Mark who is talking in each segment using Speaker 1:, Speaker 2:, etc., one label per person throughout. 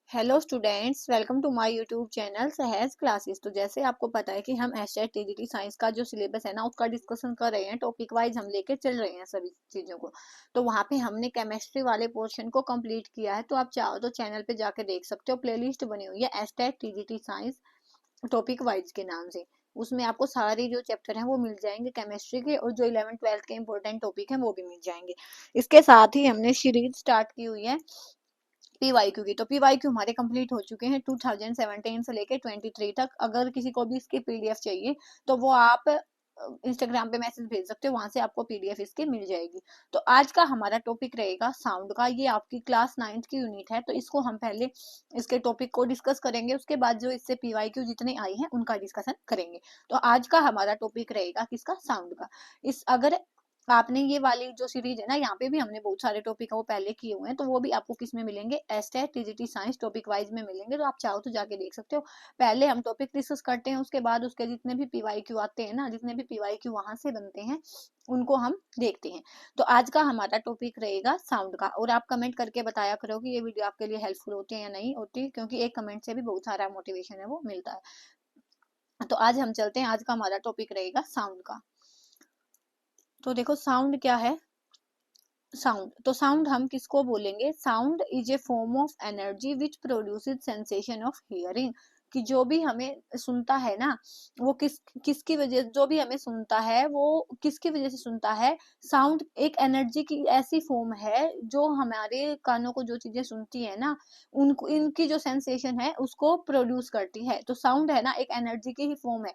Speaker 1: Hello students, welcome to my YouTube channel Sahaj classes. तो जैसे आपको पता है कि हम एसटेट टीजीटी साइंस का जो सिलेबस है ना उसका डिस्कशन कर रहे हैं। टॉपिक वाइज हम लेके चल रहे हैं सभी चीजों को। तो वहाँ पे हमने केमिस्ट्री वाले पोर्शन को कंप्लीट किया है। तो आप चाहो तो चैनल पे जाके देख सकते हो, प्लेलिस्ट बनी हुई है STET TGT science topic wise के नाम से। उसमें आपको सारे जो चैप्टर हैं वो मिल जाएंगे केमिस्ट्री के, और जो 11th 12th के इंपॉर्टेंट टॉपिक हैं वो भी मिल जाएंगे। इसके साथ ही हमने सीरीज स्टार्ट की हुई है पीवाईक्यू की। तो पीवाईक्यू हमारे कंप्लीट हो चुके हैं 2017 से लेके 23 तक। अगर किसी को भी इसकी पीडीएफ चाहिए तो वो आप इंस्टाग्राम पे मैसेज भेज सकते हो, वहां से आपको पीडीएफ इसकी मिल जाएगी। तो आज का हमारा टॉपिक रहेगा साउंड का। ये आपकी क्लास 9th की यूनिट है, तो इसको हम पहले इसके टॉपिक को डिस्कस करेंगे, उसके बाद जो इससे पीवाईक्यू जितने आई हैं उनका डिस्कशन करेंगे। तो आज का हमारा टॉपिक रहेगा किसका, साउंड का। इस अगर आपने ये वाली जो सीरीज है ना, यहाँ पे भी हमने बहुत सारे टॉपिक है वो पहले किए हुए हैं, तो वो भी आपको किस में मिलेंगे, STET TGT science topic wise में मिलेंगे। तो आप चाहो तो जाके देख सकते हो। पहले हम टॉपिक डिस्कस करते हैं, उसके बाद उसके जितने भी पीवाईक्यू आते हैं ना, जितने भी पीवाईक्यू वहां से बनते हैं उनको हम देखते हैं। तो आज का हमारा टॉपिक रहेगा साउंड का। और आप कमेंट करके बताया करो कि ये वीडियो आपके लिए हेल्पफुल होती है या नहीं होती, क्योंकि एक कमेंट से भी बहुत सारा मोटिवेशन है वो मिलता है। तो आज हम चलते हैं, आज का हमारा टॉपिक रहेगा साउंड का। तो देखो साउंड क्या है। साउंड, तो साउंड हम किसको बोलेंगे, sound is a form of energy which produces sensation of hearing. कि जो भी हमें सुनता है ना, वो किसकी वजह, जो भी हमें सुनता है वो किसकी वजह से सुनता है। साउंड एक एनर्जी की ऐसी फॉर्म है जो हमारे कानों को जो चीजें सुनती है ना, उनको इनकी जो सेंसेशन है उसको प्रोड्यूस करती है। तो साउंड है ना एक एनर्जी की ही फॉर्म है।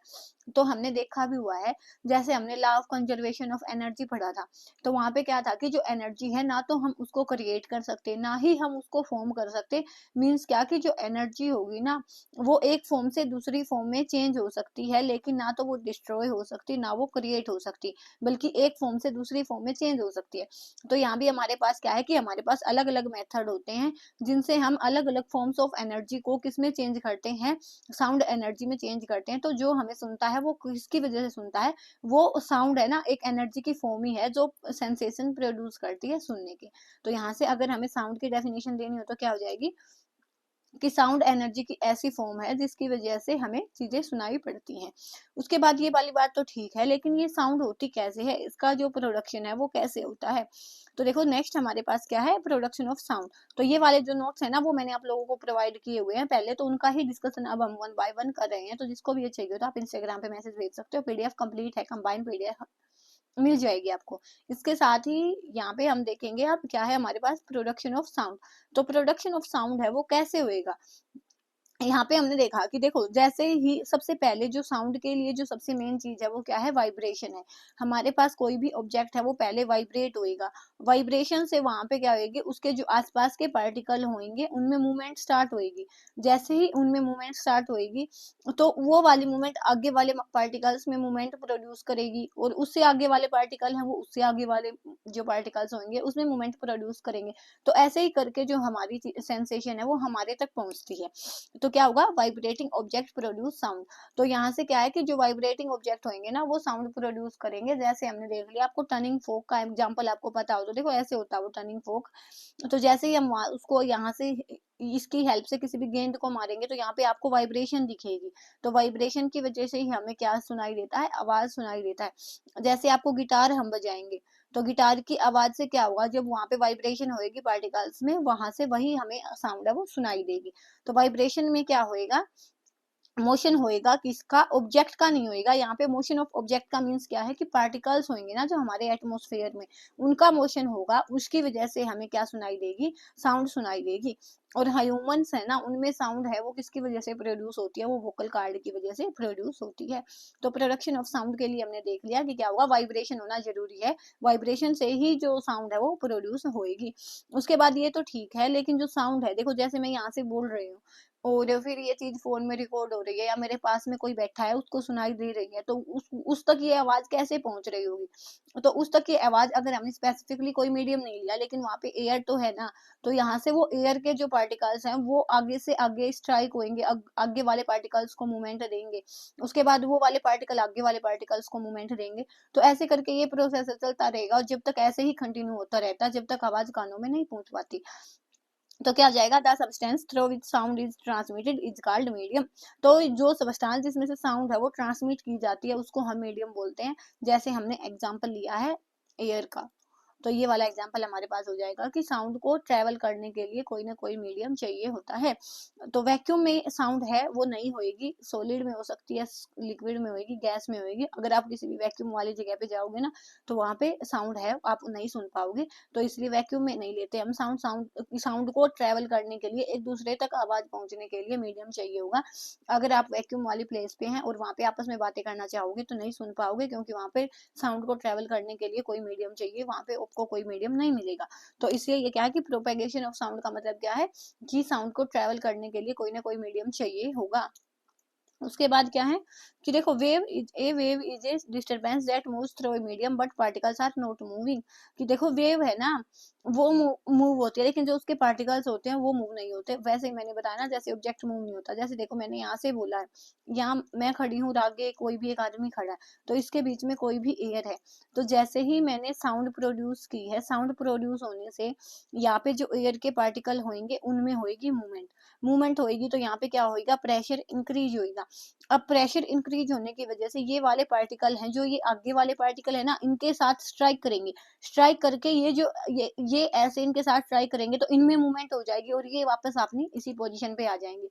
Speaker 1: तो हमने देखा भी हुआ है, जैसे हमने law of conservation of energy पढ़ा था। तो वहां पे क्या था कि जो एनर्जी है ना तो हम उसको क्रिएट कर सकते ना ही हम उसको फॉर्म कर सकते। मीन्स क्या कि जो एनर्जी होगी ना वो एक फॉर्म से दूसरी फॉर्म में चेंज हो सकती है, लेकिन ना तो वो डिस्ट्रॉय हो सकती ना वो क्रिएट हो सकती, बल्कि एक फॉर्म से दूसरी फॉर्म में चेंज हो सकती है। तो यहाँ भी हमारे पास क्या है कि हमारे पास अलग अलग मेथड होते हैं जिनसे हम अलग अलग फॉर्म्स ऑफ एनर्जी को किसमें चेंज करते हैं, साउंड एनर्जी में चेंज करते हैं। तो जो हमें सुनता है वो किसकी वजह से सुनता है, वो साउंड है ना एक एनर्जी की फॉर्म ही है जो सेंसेशन प्रोड्यूस करती है सुनने की। तो यहाँ से अगर हमें साउंड की डेफिनेशन देनी हो तो क्या हो जाएगी कि साउंड एनर्जी की ऐसी फॉर्म है जिसकी वजह से हमें चीजें सुनाई पड़ती हैं। उसके बाद ये वाली बात तो ठीक है, लेकिन ये साउंड होती कैसे है, इसका जो प्रोडक्शन है वो कैसे होता है। तो देखो नेक्स्ट हमारे पास क्या है, प्रोडक्शन ऑफ साउंड। तो ये वाले जो नोट्स है ना वो मैंने आप लोगों को प्रोवाइड किए हुए हैं पहले, तो उनका ही डिस्कशन अब हम 1 बाय 1 कर रहे हैं। तो जिसको भी ये चाहिए तो आप इंस्टाग्राम पे मैसेज भेज सकते हो, पीडीएफ कंप्लीट है, कंबाइंड पीडीएफ मिल जाएगी आपको। इसके साथ ही यहाँ पे हम देखेंगे अब क्या है हमारे पास, प्रोडक्शन ऑफ साउंड। तो प्रोडक्शन ऑफ साउंड है वो कैसे होएगा। यहाँ पे हमने देखा कि देखो जैसे ही सबसे पहले जो साउंड के लिए जो सबसे मेन चीज है वो क्या है, वाइब्रेशन है। हमारे पास कोई भी ऑब्जेक्ट है वो पहले वाइब्रेट होएगा। वाइब्रेशन से वहां पे क्या होएगी, उसके जो आसपास के पार्टिकल होंगे उनमें मूवमेंट स्टार्ट होएगी। जैसे ही उनमें मूवमेंट स्टार्ट होएगी तो वो वाली मूवमेंट आगे वाले पार्टिकल्स में मूवमेंट प्रोड्यूस करेगी, और उससे आगे वाले पार्टिकल हैं वो उससे आगे वाले जो पार्टिकल्स होंगे उसमें मूवमेंट प्रोड्यूस करेंगे। तो ऐसे ही करके जो हमारी सेंसेशन है वो हमारे तक पहुंचती है। तो क्या होगा, वाइब्रेटिंग ऑब्जेक्ट प्रोड्यूस साउंड। तो यहाँ से क्या है कि जो वाइब्रेटिंग ऑब्जेक्ट होंगे ना वो साउंड प्रोड्यूस करेंगे। जैसे हमने देख लिया, आपको टर्निंग फोक का एग्जांपल आपको पता हो तो देखो ऐसे होता है वो टर्निंग फोक। तो जैसे ही हम उसको यहाँ से इसकी हेल्प से किसी भी गेंद को मारेंगे तो यहाँ पे आपको वाइब्रेशन दिखेगी। तो वाइब्रेशन की वजह से ही हमें क्या सुनाई देता है, आवाज सुनाई देता है। जैसे आपको गिटार हम बजाएंगे तो गिटार की आवाज से क्या होगा, जब वहां पे वाइब्रेशन होएगी पार्टिकल्स में, वहां से वही हमें साउंड है वो सुनाई देगी। तो वाइब्रेशन में क्या होएगा, मोशन होएगा, किसका, ऑब्जेक्ट का नहीं होएगा। यहाँ पे मोशन ऑफ ऑब्जेक्ट का मीन्स क्या है कि पार्टिकल्स होंगे ना जो हमारे एटमॉस्फेयर में, उनका मोशन होगा, उसकी वजह से हमें क्या सुनाई देगी, साउंड सुनाई देगी। और ह्यूमंस है ना उनमें साउंड है वो किसकी वजह से प्रोड्यूस होती है, वो वोकल कार्ड की वजह से प्रोड्यूस होती है। तो प्रोडक्शन ऑफ साउंड के लिए हमने देख लिया कि क्या होगा, वाइब्रेशन होना जरूरी है। वाइब्रेशन से ही जो साउंड है वो प्रोड्यूस होएगी। उसके बाद ये तो ठीक है, लेकिन जो साउंड है देखो जैसे मैं यहाँ से बोल रही हूँ और फिर ये चीज फोन में रिकॉर्ड हो रही है, या मेरे पास में कोई बैठा है उसको सुनाई दे रही है, तो उस तक ये आवाज कैसे पहुंच रही होगी। तो उस तक ये आवाज, अगर हमने स्पेसिफिकली कोई मीडियम नहीं लिया लेकिन वहां पे एयर तो है ना, तो यहाँ से वो एयर के जो पार्टिकल्स हैं वो आगे से आगे स्ट्राइक होंगे, आगे वाले पार्टिकल्स को मूवमेंट देंगे। उसके बाद वो वाले पार्टिकल आगे वाले पार्टिकल्स को मूवमेंट देंगे। तो ऐसे करके ये प्रोसेस चलता रहेगा, और जब तक ऐसे ही कंटिन्यू होता रहता है जब तक आवाज कानों में नहीं पहुंच पाती। तो क्या आ जाएगा, the substance through which sound is transmitted is called medium. तो जो सब्सटेंस जिसमें से साउंड है वो ट्रांसमिट की जाती है उसको हम मीडियम बोलते हैं। जैसे हमने एग्जांपल लिया है एयर का, तो ये वाला एग्जाम्पल हमारे पास हो जाएगा कि साउंड को ट्रेवल करने के लिए कोई ना कोई मीडियम चाहिए होता है। तो वैक्यूम में साउंड है वो नहीं होएगी, सॉलिड में हो सकती है, लिक्विड में होएगी, गैस में होएगी। अगर आप किसी भी वैक्यूम वाली जगह पे जाओगे ना तो वहां पे साउंड है आप नहीं सुन पाओगे। तो इसलिए वैक्यूम में नहीं लेते हम साउंड। साउंड को ट्रेवल करने के लिए, एक दूसरे तक आवाज पहुंचने के लिए मीडियम चाहिए होगा। अगर आप वैक्यूम वाली प्लेस पे हैं और वहां पे आपस में बातें करना चाहोगे तो नहीं सुन पाओगे, क्योंकि वहां पे साउंड को ट्रेवल करने के लिए कोई मीडियम चाहिए, वहां पे आपको कोई मीडियम नहीं मिलेगा। तो इसलिए ये क्या है कि प्रोपेगेशन ऑफ साउंड का मतलब क्या है कि साउंड को ट्रेवल करने के लिए कोई ना कोई मीडियम चाहिए होगा। उसके बाद क्या है कि देखो, wave is a disturbance that moves through a medium but particles are not moving. कि देखो वेव है ना वो मूव होती है, लेकिन जो उसके पार्टिकल्स होते हैं वो मूव नहीं होते। वैसे ही मैंने बताया ना, जैसे ऑब्जेक्ट मूव नहीं होता। जैसे देखो मैंने यहाँ से बोला है, यहाँ मैं खड़ी हूँ, आगे कोई भी एक आदमी खड़ा है, तो इसके बीच में कोई भी एयर है। तो जैसे ही मैंने साउंड प्रोड्यूस की है, साउंड प्रोड्यूस होने से यहाँ पे जो एयर के पार्टिकल होंगे उनमें होगी मूवमेंट। मूवमेंट होगी तो यहाँ पे क्या होगा, प्रेशर इंक्रीज होगा। अब प्रेशर इंक्रीज होने की वजह से ये वाले पार्टिकल हैं, जो ये आगे वाले पार्टिकल है ना, इनके साथ स्ट्राइक करेंगे। स्ट्राइक करके ये ऐसे इनके साथ स्ट्राइक करेंगे तो इनमें मूवमेंट हो जाएगी और ये वापस अपनी इसी पोजीशन पे आ जाएंगे।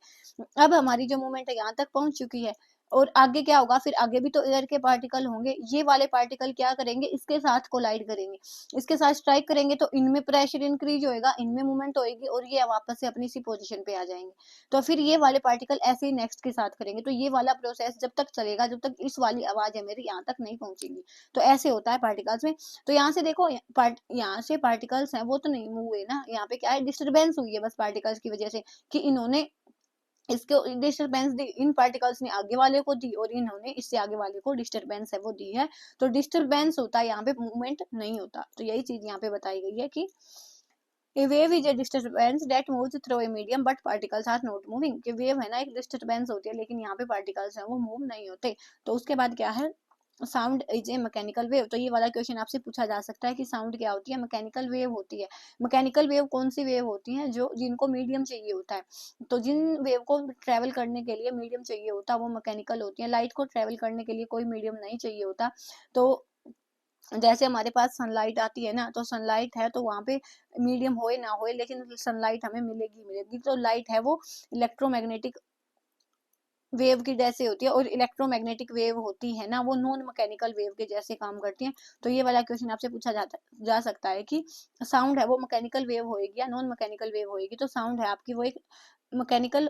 Speaker 1: अब हमारी जो मूवमेंट है यहाँ तक पहुंच चुकी है, और आगे क्या होगा, फिर आगे भी तो एयर के पार्टिकल होंगे। ये वाले पार्टिकल क्या करेंगे, इसके साथ कोलाइड करेंगे, इसके साथ स्ट्राइक करेंगे, तो इनमें प्रेशर इंक्रीज होएगा, इनमें मूवमेंट होएगी और ये वापस से अपनी इसी पोजीशन पे आ जाएंगे। तो फिर ये वाले पार्टिकल ऐसे ही नेक्स्ट के साथ करेंगे। तो ये वाला प्रोसेस जब तक चलेगा जब तक इस वाली आवाज है मेरी यहाँ तक नहीं पहुंचेगी। तो ऐसे होता है पार्टिकल्स में। तो यहाँ से देखो, यहाँ से पार्टिकल्स हैं वो तो नहीं मूव हुए ना, यहाँ पे क्या है, डिस्टरबेंस हुई है बस पार्टिकल्स की वजह से, कि इन्होंने इसको डिस्टरबेंस दी, इन पार्टिकल्स ने आगे वाले को दी और इन्होंने इससे आगे वाले को डिस्टरबेंस है वो दी है। तो डिस्टरबेंस होता है, यहाँ पे मूवमेंट नहीं होता। तो यही चीज यहाँ पे बताई गई है कि A wave is a disturbance that moves through a medium but particles are not moving। कि वेव है ना एक डिस्टरबेंस होती है, लेकिन यहाँ पे पार्टिकल्स हैं वो मूव नहीं होते। तो उसके बाद क्या है, sound is a mechanical wave. तो ये वाला क्वेश्चन आपसे पूछा जा सकता है कि साउंड क्या होती है, मैकेनिकल वेव होती है। मैकेनिकल वेव कौन सी वेव होती है, जो जिनको मीडियम चाहिए होता है। तो जिन वेव को ट्रेवल करने के लिए मीडियम चाहिए होता है वो मैकेनिकल होती है। लाइट को ट्रेवल करने के लिए कोई मीडियम नहीं चाहिए होता। तो जैसे हमारे पास सनलाइट आती है ना, तो सनलाइट है तो वहां पे मीडियम होए ना होए लेकिन सनलाइट हमें मिलेगी मिलेगी। तो लाइट है वो इलेक्ट्रोमैग्नेटिक वेव की जैसे होती है, और इलेक्ट्रोमैग्नेटिक वेव होती है ना वो नॉन मैकेनिकल वेव के जैसे काम करती हैं। तो ये वाला क्वेश्चन आपसे पूछा जा सकता है कि साउंड है वो मैकेनिकल वेव होएगी या नॉन मैकेनिकल वेव होएगी। तो साउंड है आपकी वो एक मैकेनिकल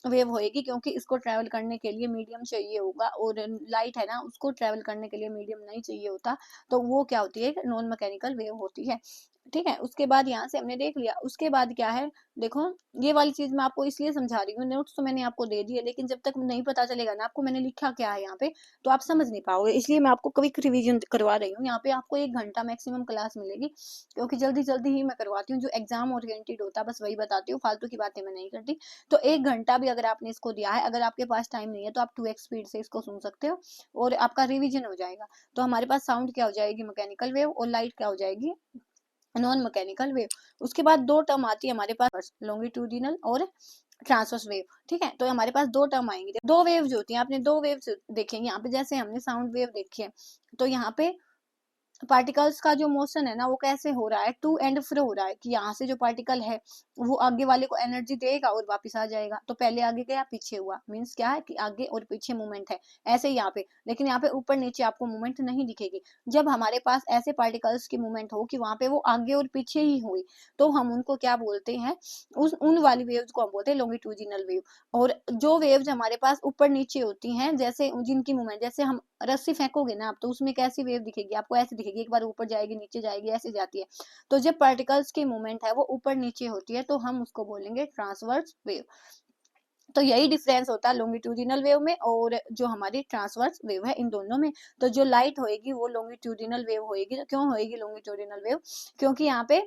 Speaker 1: वेव होएगी, क्योंकि इसको ट्रैवल करने के लिए मीडियम चाहिए होगा, और लाइट है ना उसको ट्रैवल करने के लिए मीडियम नहीं चाहिए होता। तो वो क्या होती है, नॉन मैकेनिकल वेव होती है। ठीक है, उसके बाद यहाँ से हमने देख लिया। उसके बाद क्या है, देखो ये वाली चीज मैं आपको इसलिए समझा रही हूँ, नोट्स तो मैंने आपको दे दिए, लेकिन जब तक नहीं पता चलेगा ना आपको मैंने लिखा क्या है यहाँ पे, तो आप समझ नहीं पाओगे। इसलिए मैं आपको क्विक रिवीजन करवा रही हूँ। यहाँ पे आपको 1 घंटा मैक्सिमम क्लास मिलेगी, क्योंकि जल्दी जल्दी ही मैं करवाती हूँ। जो एग्जाम ओरिएंटेड होता है बस वही बताती हूँ, फालतू की बातें मैं नहीं करती। तो 1 घंटा भी अगर आपने इसको दिया है, अगर आपके पास टाइम नहीं है तो आप 2x स्पीड से इसको सुन सकते हो और आपका रिवीजन हो जाएगा। तो हमारे पास साउंड क्या हो जाएगी, मैकेनिकल वेव, और लाइट क्या हो जाएगी, नॉन मैकेनिकल वेव। उसके बाद 2 टर्म आती है हमारे पास, लॉन्गिट्यूडिनल और ट्रांसवर्स वेव। ठीक है, तो हमारे पास 2 टर्म आएंगे। 2 वेव जो होती हैं, आपने 2 वेव देखेंगे यहाँ पे। जैसे हमने साउंड वेव देखी है, तो यहाँ पे पार्टिकल्स का जो मोशन है ना वो कैसे हो रहा है, टू एंड फ्रो हो रहा है। कि यहाँ से जो पार्टिकल है वो आगे वाले को एनर्जी देगा और वापस आ जाएगा। तो पहले आगे गया पीछे हुआ, मीन्स क्या है कि आगे और पीछे मूवमेंट है। ऐसे ही यहाँ पे, लेकिन यहाँ पे ऊपर नीचे आपको मूवमेंट नहीं दिखेगी। जब हमारे पास ऐसे पार्टिकल्स की मूवमेंट हो कि वहां पे वो आगे और पीछे ही हुई, तो हम उनको क्या बोलते हैं, उन वाली वेव्स को हम बोलते हैं लॉन्गिट्यूडिनल वेव। और जो वेव्स हमारे पास ऊपर नीचे होती हैं, जैसे जिनकी मूवमेंट, जैसे हम रस्सी फेंकोगे ना आप, तो उसमें कैसी वेव दिखेगी आपको, ऐसे दिखेगी, एक बार ऊपर जाएगी नीचे जाएगी ऐसे जाती है। तो जब पार्टिकल्स की मूवमेंट है वो ऊपर नीचे होती है तो हम उसको बोलेंगे ट्रांसवर्स वेव। तो यही डिफरेंस होता है लॉन्गिट्यूडिनल वेव में और जो हमारी ट्रांसवर्स वेव है, इन दोनों में। तो जो लाइट होएगी वो लॉन्गिट्यूडिनल वेव होएगी। तो क्यों होएगी लॉन्गिट्यूडिनल वेव, क्योंकि यहाँ पे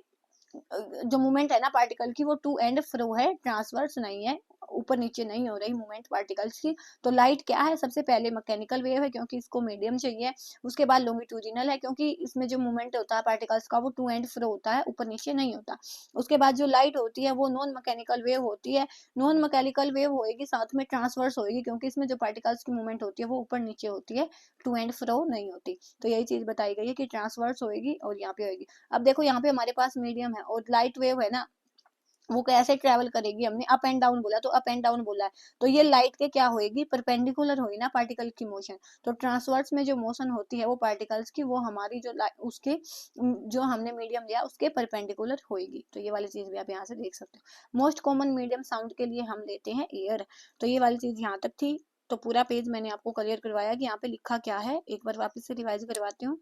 Speaker 1: जो मूवमेंट है ना पार्टिकल की वो टू एंड फ्रो है, ट्रांसवर्स नहीं है। ऊपर नीचे नहीं हो रही मूवमेंट पार्टिकल्स की। तो लाइट क्या है, सबसे पहले मैकेनिकल वेव है क्योंकि इसको मीडियम चाहिए। उसके बाद लॉन्गिट्यूडिनल है क्योंकि इसमें जो मूवमेंट होता है पार्टिकल्स का वो टू एंड फ्रो होता है, ऊपर नीचे नहीं होता। उसके बाद जो लाइट होती है वो नॉन मैकेनिकल वेव होती है। नॉन मैकेनिकल वेव होएगी, साथ में ट्रांसवर्स होएगी क्योंकि इसमें जो पार्टिकल्स की मूवमेंट होती है वो ऊपर नीचे होती है, टू एंड फ्रो नहीं होती। तो यही चीज बताई गई है कि ट्रांसवर्स होएगी और यहाँ पे होएगी। अब देखो यहाँ पे हमारे पास मीडियम है और लाइट वेव है ना, वो कैसे ट्रेवल करेगी, हमने अप एंड डाउन बोला तो अप एंड डाउन बोला है, तो ये लाइट के क्या होएगी, परपेंडिकुलर होगी ना पार्टिकल की मोशन। तो ट्रांसवर्स में जो मोशन होती है वो पार्टिकल्स की, वो हमारी जो उसके जो हमने मीडियम लिया उसके परपेंडिकुलर होएगी। तो ये वाली चीज भी आप यहाँ से देख सकते हो। मोस्ट कॉमन मीडियम साउंड के लिए हम लेते हैं एयर। तो ये वाली चीज यहाँ तक थी। तो पूरा पेज मैंने आपको क्लियर करवाया कि यहाँ पे लिखा क्या है, एक बार वापस से रिवाइज करवाती हूँ।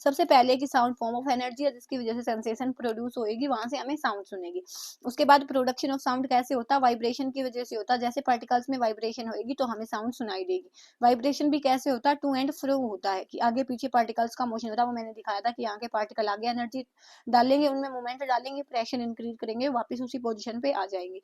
Speaker 1: सबसे पहले की साउंड फॉर्म ऑफ एनर्जी है जिसकी वजह से सेंसेशन प्रोड्यूस होएगी, वहां से हमें साउंड सुनेगी। उसके बाद प्रोडक्शन ऑफ साउंड कैसे होता है, वाइब्रेशन की वजह से होता है। जैसे पार्टिकल्स में वाइब्रेशन होएगी तो हमें साउंड सुनाई देगी। वाइब्रेशन भी कैसे होता है, टू एंड फ्रो होता है कि आगे पीछे पार्टिकल्स का मोशन होता है। वो मैंने दिखाया था कि यहाँ के पार्टिकल आगे एनर्जी डालेंगे, उनमें मूवमेंट डालेंगे, प्रेशर इंक्रीज करेंगे, वापस उसी पोजिशन पे आ जाएंगे।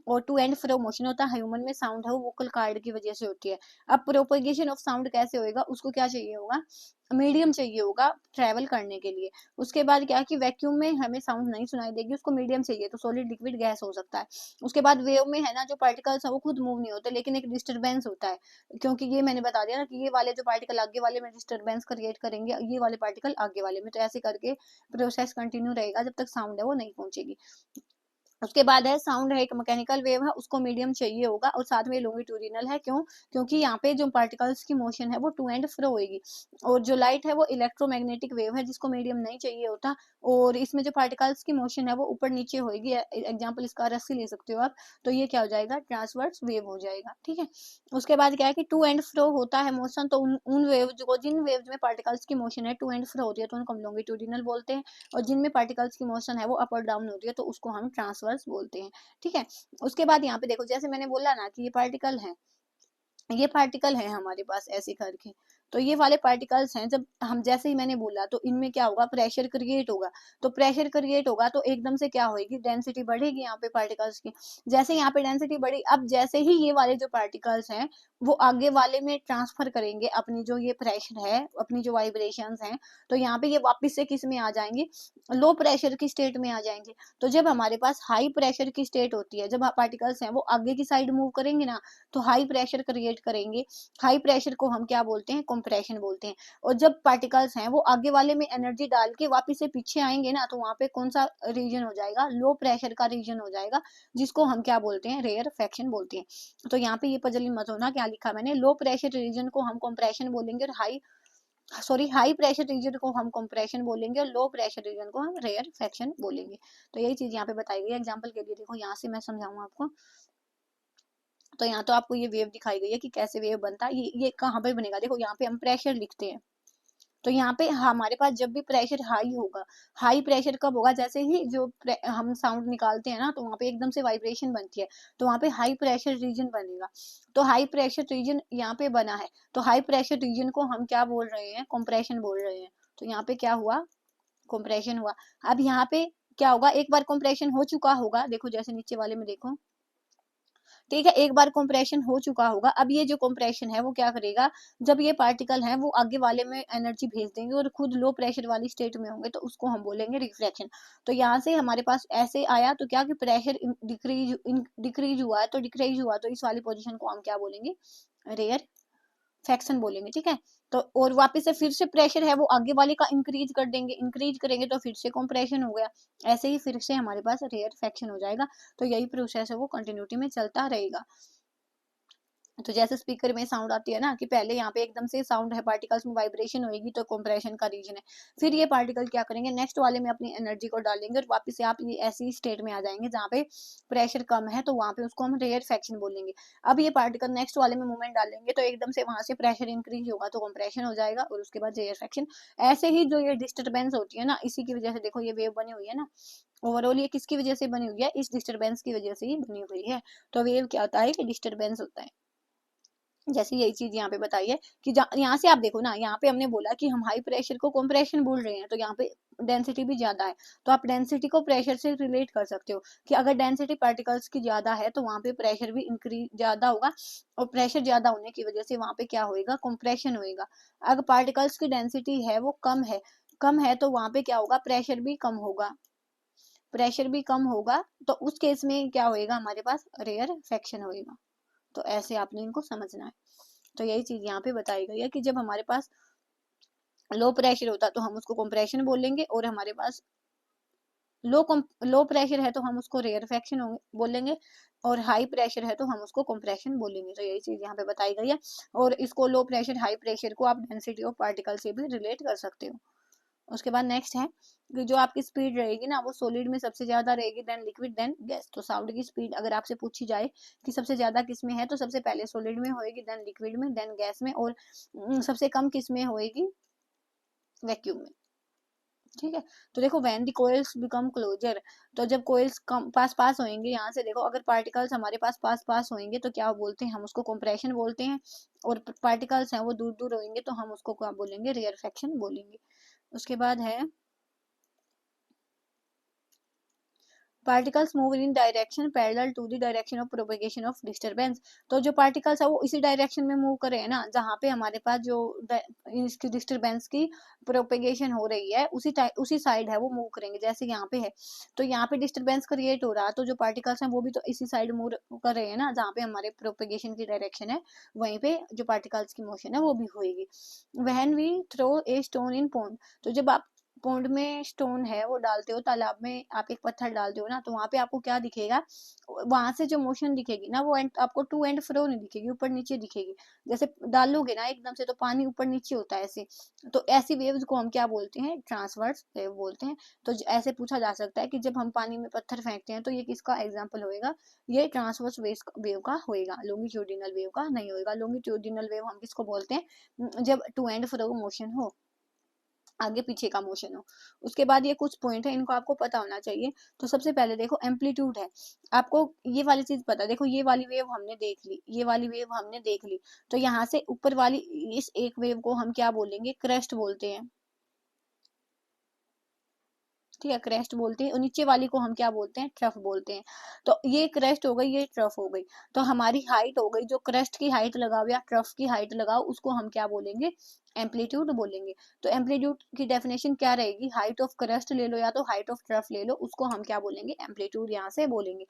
Speaker 1: और टू एंड फ्रो मोशन होता है। ह्यूमन में साउंड है वो वोकल कार्ड की वजह से होती है। अब प्रोपोगेशन ऑफ साउंड कैसे होएगा, उसको क्या चाहिए होगा, मीडियम चाहिए होगा ट्रैवल करने के लिए। उसके बाद क्या है कि वैक्यूम में हमें साउंड नहीं सुनाई देगी, उसको मीडियम चाहिए, तो सॉलिड लिक्विड गैस हो सकता है। उसके बाद वेव में है ना, जो पार्टिकल्स है वो खुद मूव नहीं होते लेकिन एक डिस्टरबेंस होता है, क्योंकि ये मैंने बता दिया ना कि ये वाले जो पार्टिकल आगे वाले में डिस्टरबेंस क्रिएट करेंगे, ये वाले पार्टिकल आगे वाले में, तो ऐसे करके प्रोसेस कंटिन्यू रहेगा जब तक साउंड है वो नहीं पहुंचेगी। उसके बाद है साउंड है एक मैकेनिकल वेव है, उसको मीडियम चाहिए होगा और साथ में लॉन्गिट्यूडिनल है। क्यों, क्योंकि यहाँ पे जो पार्टिकल्स की मोशन है वो टू एंड फ्रो होगी। और जो लाइट है वो इलेक्ट्रोमैग्नेटिक वेव है जिसको मीडियम नहीं चाहिए होता, और इसमें जो पार्टिकल्स की मोशन है वो ऊपर नीचे होगी। एग्जाम्पल इसका रस्सी ले सकते हो आप। तो ये क्या हो जाएगा, ट्रांसवर्स वेव हो जाएगा। ठीक है। उसके बाद क्या है कि टू एंड फ्रो होता है मोशन, तो उन वेव को, जिन वेव में पार्टिकल्स की मोशन है टू एंड फ्रो होती है तो उनको हम लॉन्गिट्यूडिनल बोलते हैं। और जिनमें पार्टिकल्स की मोशन है वो अप और डाउन होती है तो उसको हम ट्रांसवर्स बोलते हैं। ठीक है। उसके बाद यहाँ पे देखो, जैसे मैंने बोला ना कि ये पार्टिकल है हमारे पास ऐसे करके। तो ये वाले पार्टिकल्स हैं, जब हम जैसे ही मैंने बोला तो इनमें क्या होगा, प्रेशर क्रिएट होगा। तो प्रेशर क्रिएट होगा तो एकदम से क्या होगी, डेंसिटी बढ़ेगी यहाँ पे पार्टिकल्स की। जैसे यहाँ पे डेंसिटी बढ़ी, अब जैसे ही ये वाले जो पार्टिकल्स हैं वो आगे वाले में ट्रांसफर करेंगे अपनी जो ये प्रेशर है, अपनी जो वाइब्रेशंस हैं, तो यहाँ पे ये वापस से किस में आ जाएंगे, लो प्रेशर की स्टेट में आ जाएंगे। तो जब हमारे पास हाई प्रेशर की स्टेट होती है, जब पार्टिकल्स हैं वो आगे की साइड मूव करेंगे ना, तो हाई प्रेशर क्रिएट करेंगे। हाई प्रेशर को हम क्या बोलते हैं, कंप्रेशन बोलते हैं। और जब पार्टिकल्स हैं वो आगे वाले में एनर्जी डाल के वापस से पीछे आएंगे ना, तो वहां पे कौन सा रीजन हो जाएगा, लो प्रेशर का रीजन हो जाएगा, जिसको हम क्या बोलते हैं, रेयर फ्रैक्शन बोलते हैं। तो यहाँ पे ये पजली मत होना, क्या लिखा मैंने, लो प्रेशर रीजन को हम कंप्रेशन बोलेंगे और हाई प्रेशर रीजन को हम कंप्रेशन बोलेंगे और लो प्रेशर रीजन को हम रेयर फ्रैक्शन बोलेंगे। तो यही चीज यहाँ पे बताई गई है। एग्जाम्पल के लिए देखो, यहाँ से मैं समझाऊंगा आपको। तो यहाँ तो आपको ये वेव दिखाई गई है कि कैसे वेव बनता है। ये कहाँ पे बनेगा, देखो यहाँ पे हम प्रेशर लिखते हैं। तो यहाँ पे हमारे पास जब भी प्रेशर हाई होगा, हाई प्रेशर कब होगा, जैसे ही जो हम साउंड निकालते हैं ना, तो वहाँ पे एकदम से वाइब्रेशन बनती है, तो वहाँ पे हाई प्रेशर रीजन बनेगा। तो हाई प्रेशर रीजन यहाँ पे बना है, तो हाई प्रेशर रीजन को हम क्या बोल रहे हैं, कंप्रेशन बोल रहे हैं। तो यहाँ पे क्या हुआ, कंप्रेशन हुआ। अब यहाँ पे क्या होगा, एक बार कंप्रेशन हो चुका होगा, देखो जैसे नीचे वाले में देखो, ठीक है, एक बार कंप्रेशन हो चुका होगा। अब ये जो कंप्रेशन है वो क्या करेगा, जब ये पार्टिकल है वो आगे वाले में एनर्जी भेज देंगे और खुद लो प्रेशर वाली स्टेट में होंगे, तो उसको हम बोलेंगे रिफ्लेक्शन। तो यहाँ से हमारे पास ऐसे आया तो क्या कि प्रेशर डिक्रीज हुआ है, तो डिक्रीज हुआ तो इस वाली पोजिशन को हम क्या बोलेंगे, रेयर फ्रैक्शन बोलेंगे। ठीक है। तो और वापस से फिर से प्रेशर है वो आगे वाले का इंक्रीज कर देंगे, इंक्रीज करेंगे तो फिर से कंप्रेशन हो गया। ऐसे ही फिर से हमारे पास रेयर फ्रैक्शन हो जाएगा। तो यही प्रोसेस है वो कंटिन्यूटी में चलता रहेगा। तो जैसे स्पीकर में साउंड आती है ना, कि पहले यहाँ पे एकदम से साउंड है, पार्टिकल्स में वाइब्रेशन होगी तो कंप्रेशन का रीजन है। फिर ये पार्टिकल क्या करेंगे, नेक्स्ट वाले में अपनी एनर्जी को डालेंगे और वापस से आप ये ऐसी स्टेट में आ जाएंगे जहाँ पे प्रेशर कम है, तो वहां पे उसको हम रेयर फ्रैक्शन बोलेंगे। अब ये पार्टिकल नेक्स्ट वाले में मूवमेंट डालेंगे तो एकदम से वहां से प्रेशर इंक्रीज होगा तो कंप्रेशन हो जाएगा और उसके बाद रेयर फ्रैक्शन। ऐसे ही जो ये डिस्टर्बेंस होती है ना, इसी की वजह से देखो ये वेव बनी हुई है ना, ओवरऑल ये किसकी वजह से बनी हुई है, इस डिस्टर्बेंस की वजह से ही बनी हुई है। तो वेव क्या होता है कि डिस्टर्बेंस होता है। जैसे यही चीज यहाँ पे बताई है कि यहाँ से आप देखो ना, यहाँ पे हमने बोला कि हम हाई प्रेशर को कंप्रेशन बोल रहे हैं, तो यहाँ पे डेंसिटी भी ज्यादा है, तो आप डेंसिटी को प्रेशर से रिलेट कर सकते हो कि अगर डेंसिटी पार्टिकल्स की ज्यादा है तो वहां पे प्रेशर भी इंक्रीज ज्यादा होगा, और प्रेशर ज्यादा होने की वजह से वहां पे क्या होएगा, कंप्रेशन होएगा। अगर पार्टिकल्स की डेंसिटी है वो कम है तो वहां पे क्या होगा, प्रेशर भी कम होगा, प्रेशर भी कम होगा, तो उस केस में क्या होएगा, हमारे पास रेयर फ्रैक्शन होएगा। तो ऐसे आपने इनको समझना है। तो यही चीज यहाँ पे बताई गई है कि जब हमारे पास लो प्रेशर होता तो हम उसको कंप्रेशन बोलेंगे, और हमारे पास लो प्रेशर है तो हम उसको रेयरफेक्शन बोलेंगे, और हाई प्रेशर है तो हम उसको कंप्रेशन बोलेंगे। तो यही चीज यहाँ पे बताई गई है, और इसको लो प्रेशर हाई प्रेशर को आप डेंसिटी ऑफ पार्टिकल से भी रिलेट कर सकते हो। उसके बाद नेक्स्ट है कि जो आपकी स्पीड रहेगी ना वो सॉलिड में सबसे ज्यादा रहेगी, देन लिक्विड, देन गैस। तो साउंड की स्पीड अगर आपसे पूछी जाए कि सबसे ज्यादा किस में है, तो सबसे पहले सॉलिड में होएगी, देन लिक्विड में, देन गैस में, और सबसे कम किस में होएगी, वैक्यूम में। ठीक है। तो देखो when the coils become closer, तो जब कोइल्स कम पास पास होंगे, यहाँ से देखो अगर पार्टिकल्स हमारे पास पास पास होंगे तो क्या बोलते हैं, हम उसको कंप्रेशन बोलते हैं, और पार्टिकल्स हैं वो दूर दूर होंगे तो हम उसको क्या बोलेंगे, रेयरफेक्शन बोलेंगे। उसके बाद है particles move in direction parallel to the direction of propagation of disturbance. तो जो पार्टिकल्स है वो इसी डायरेक्शन में मूव कर रहे हैं ना, जहाँ पे हमारे पास जो इसकी डिस्टरबेंस की प्रोपेगेशन हो रही है उसी साइड है वो मूव करेंगे, जैसे यहाँ पे है। तो यहाँ पे डिस्टरबेंस क्रिएट हो रहा है, तो जो पार्टिकल्स हैं वो भी तो इसी साइड मूव कर रहे हैं ना, जहाँ पे हमारे प्रोपेगेशन की डायरेक्शन है, वहीं पे जो पार्टिकल्स की मोशन है वो भी होगी। When we throw a stone in pond, तो जब आप पॉन्ड में स्टोन है वो डालते हो, तालाब में आप एक पत्थर डालते हो ना, तो वहां पे आपको क्या दिखेगा, वहां से जो मोशन दिखेगी ना वो आपको टू एंड फ्रो नहीं दिखेगी, ऊपर नीचे दिखेगी। जैसे डालोगे ना एकदम से तो पानी ऊपर नीचे होता है ऐसे, तो ऐसी वेव्स को हम क्या बोलते हैं, ट्रांसवर्स वेव बोलते हैं। तो ऐसे पूछा जा सकता है कि जब हम पानी में पत्थर फेंकते हैं तो ये किसका एग्जाम्पल होएगा, ये ट्रांसवर्स वेव का होएगा, लॉन्गिट्यूडिनल वेव का नहीं होएगा। लॉन्गिट्यूडिनल वेव हम किसको बोलते हैं, जब टू एंड फ्रो मोशन हो, आगे पीछे का मोशन हो। उसके बाद ये कुछ पॉइंट है, इनको आपको पता होना चाहिए। तो सबसे पहले देखो एम्पलीट्यूड है, आपको ये वाली चीज पता, देखो ये वाली वेव हमने देख ली, ये वाली वेव हमने देख ली, तो यहाँ से ऊपर वाली इस एक वेव को हम क्या बोलेंगे, क्रेस्ट बोलते हैं। ठीक है, क्रेस्ट बोलते हैं, और नीचे वाली को हम क्या बोलते हैं, ट्रफ बोलते हैं। तो ये क्रेस्ट हो गई, ये ट्रफ हो गई, तो हमारी हाइट हो गई, जो क्रेस्ट की हाइट लगाओ या ट्रफ की हाइट लगाओ उसको हम क्या बोलेंगे, एम्पलीट्यूड बोलेंगे। तो एम्पलीट्यूड की डेफिनेशन क्या रहेगी, हाइट ऑफ क्रेस्ट ले लो या तो हाइट ऑफ ट्रफ ले लो, उसको हम क्या बोलेंगे, एम्पलीट्यूड यहाँ से बोलेंगे।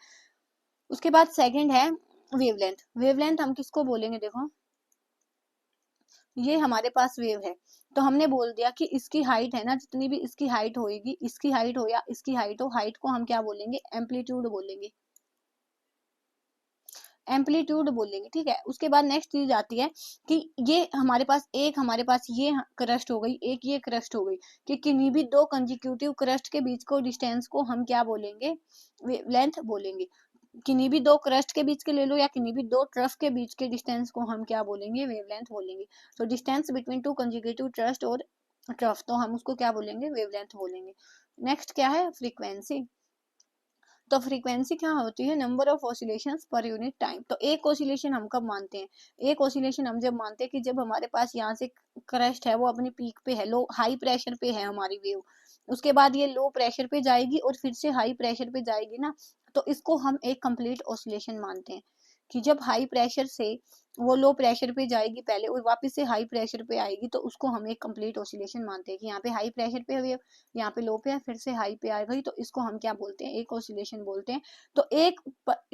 Speaker 1: उसके बाद सेकंड है वेवलेंथ। वेवलेंथ हम किसको बोलेंगे, देखो ये हमारे पास वेव है, तो हमने बोल दिया कि इसकी हाइट है ना, जितनी भी इसकी हाइट होएगी, इसकी हाइट हो या इसकी हाइट हो, हाइट को हम क्या बोलेंगे, एम्पलीट्यूड बोलेंगे, एम्पलीट्यूड बोलेंगे। ठीक है। उसके बाद नेक्स्ट चीज आती है कि ये हमारे पास ये क्रस्ट हो गई, एक ये क्रस्ट हो गई, कि किन्हीं भी दो कंजिक्यूटिव क्रस्ट के बीच को डिस्टेंस को हम क्या बोलेंगे, लेंथ बोलेंगे। किन्हीं भी दो क्रस्ट के बीच के ले लो या किन्हीं भी दो ट्रफ के बीच के डिस्टेंस को हम क्या बोलेंगे, वेवलेंथ बोलेंगे। तो distance between two consecutive trust और ट्रफ, तो हम उसको क्या बोलेंगे, वेवलेंथ बोलेंगे। नेक्स्ट क्या है, फ्रीक्वेंसी। तो फ्रीक्वेंसी क्या होती है, number of oscillations per unit time. तो एक ऑसिलेशन हम कब मानते हैं, एक ऑसिलेशन हम जब मानते हैं कि जब हमारे पास यहाँ से क्रस्ट है वो अपनी पीक पे है, लो हाई प्रेशर पे है हमारी वेव, उसके बाद ये लो प्रेशर पे जाएगी और फिर से हाई प्रेशर पे जाएगी ना, तो इसको हम एक कंप्लीट ऑसिलेशन मानते हैं। कि जब हाई प्रेशर से वो लो प्रेशर पे जाएगी पहले और वापस से हाई प्रेशर पे आएगी, तो उसको हम एक कंप्लीट ऑसिलेशन मानते हैं। कि यहाँ पे हाई प्रेशर पे है, यहाँ पे लो पे है, फिर से हाई पे आ गई, तो इसको हम क्या बोलते हैं, एक ऑसिलेशन बोलते हैं। तो एक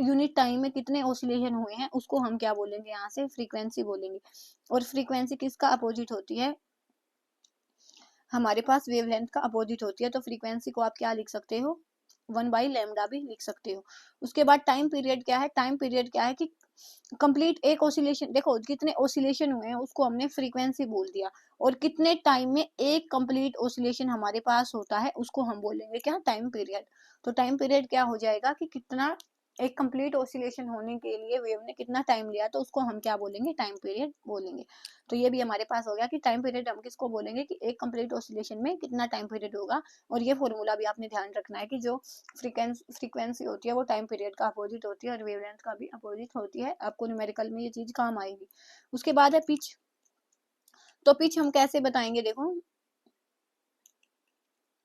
Speaker 1: यूनिट टाइम में कितने ऑसिलेशन हुए हैं उसको हम क्या बोलेंगे, यहाँ से फ्रीक्वेंसी बोलेंगे। और फ्रीक्वेंसी किसका अपोजिट होती है, हमारे पास वेवलेंथ का अपोजिट होती है। तो फ्रीक्वेंसी को आप क्या लिख सकते हो, 1/λ भी लिख सकते हो। उसके बाद टाइम पीरियड क्या है, टाइम पीरियड क्या है कि कंप्लीट एक ऑसिलेशन, देखो कितने ऑसिलेशन हुए हैं उसको हमने फ्रीक्वेंसी बोल दिया, और कितने टाइम में एक कंप्लीट ऑसिलेशन हमारे पास होता है उसको हम बोलेंगे क्या, टाइम पीरियड। तो टाइम पीरियड क्या हो जाएगा कि कितना एक कंप्लीट ऑसिलेशन होने के लिए वेव ने कितना टाइम लिया, तो उसको हम क्या बोलेंगे, टाइम पीरियड बोलेंगे। तो ये भी हमारे पास हो गया कि टाइम पीरियड हम किसको बोलेंगे, कि एक कंप्लीट ऑसिलेशन में कितना टाइम पीरियड होगा। और ये फॉर्मूला भी आपने ध्यान रखना है कि जो फ्रीक्वेंसी होती है वो टाइम पीरियड का अपोजिट होती है और वेवलेंथ का भी अपोजिट होती है। आपको न्यूमेरिकल में ये चीज काम आएगी। उसके बाद है पिच। तो पिच हम कैसे बताएंगे, देखो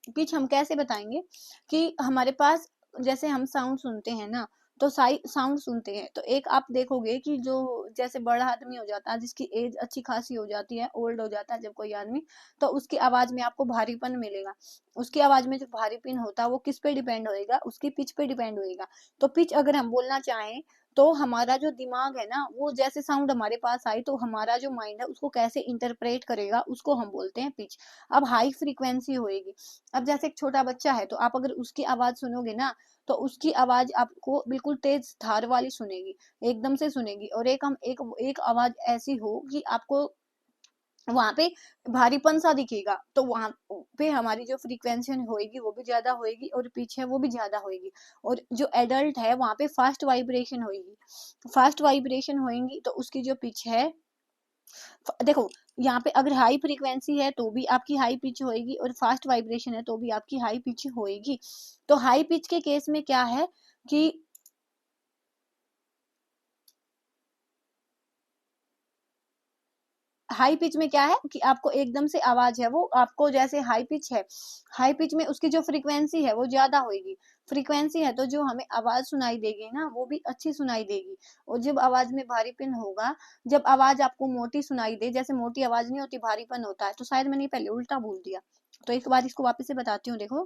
Speaker 1: पिच हम कैसे बताएंगे कि हमारे पास जैसे हम साउंड सुनते हैं ना, तो साउंड सुनते हैं तो एक आप देखोगे कि जो जैसे बड़ा आदमी हो जाता है, जिसकी एज अच्छी खासी हो जाती है, ओल्ड हो जाता है जब कोई आदमी, तो उसकी आवाज में आपको भारीपन मिलेगा। उसकी आवाज में जो भारीपन होता है वो किस पे डिपेंड होएगा, उसकी पिच पे डिपेंड होएगा। तो पिच अगर हम बोलना चाहें तो हमारा जो दिमाग है ना, वो जैसे साउंड हमारे पास आई तो हमारा जो माइंड है उसको कैसे इंटरप्रेट करेगा, उसको हम बोलते हैं पिच। अब हाई फ्रीक्वेंसी होएगी। अब जैसे एक छोटा बच्चा है तो आप अगर उसकी आवाज सुनोगे ना, तो उसकी आवाज आपको बिल्कुल तेज धार वाली सुनेगी, एकदम से सुनेगी। और एक आवाज ऐसी हो कि आपको वहां पे भारीपन सा दिखेगा, तो वहां पे हमारी जो फ्रीक्वेंसी होएगी वो भी ज्यादा होएगी और पिच है वो भी ज्यादा होएगी। और जो एडल्ट है वहां पे फास्ट वाइब्रेशन होएगी, फास्ट वाइब्रेशन होएंगी तो उसकी जो पिच है, देखो यहाँ पे अगर हाई फ्रीक्वेंसी है तो भी आपकी हाई पिच होएगी और फास्ट वाइब्रेशन है तो भी आपकी हाई पिच होएगी। तो हाई पिच के केस में क्या है कि हाई पिच में क्या है कि आपको एकदम से आवाज है वो आपको जैसे हाई पिच है, हाई पिच में उसकी जो फ्रीक्वेंसी है वो ज्यादा होगी। फ्रीक्वेंसी है तो जो हमें आवाज सुनाई देगी ना वो भी अच्छी सुनाई देगी। और जब आवाज में भारीपन होगा, जब आवाज आपको मोटी सुनाई दे, जैसे मोटी आवाज नहीं होती भारीपन होता है, तो शायद मैंने पहले उल्टा बोल दिया, तो एक बार इसको वापस से बताती हूँ। देखो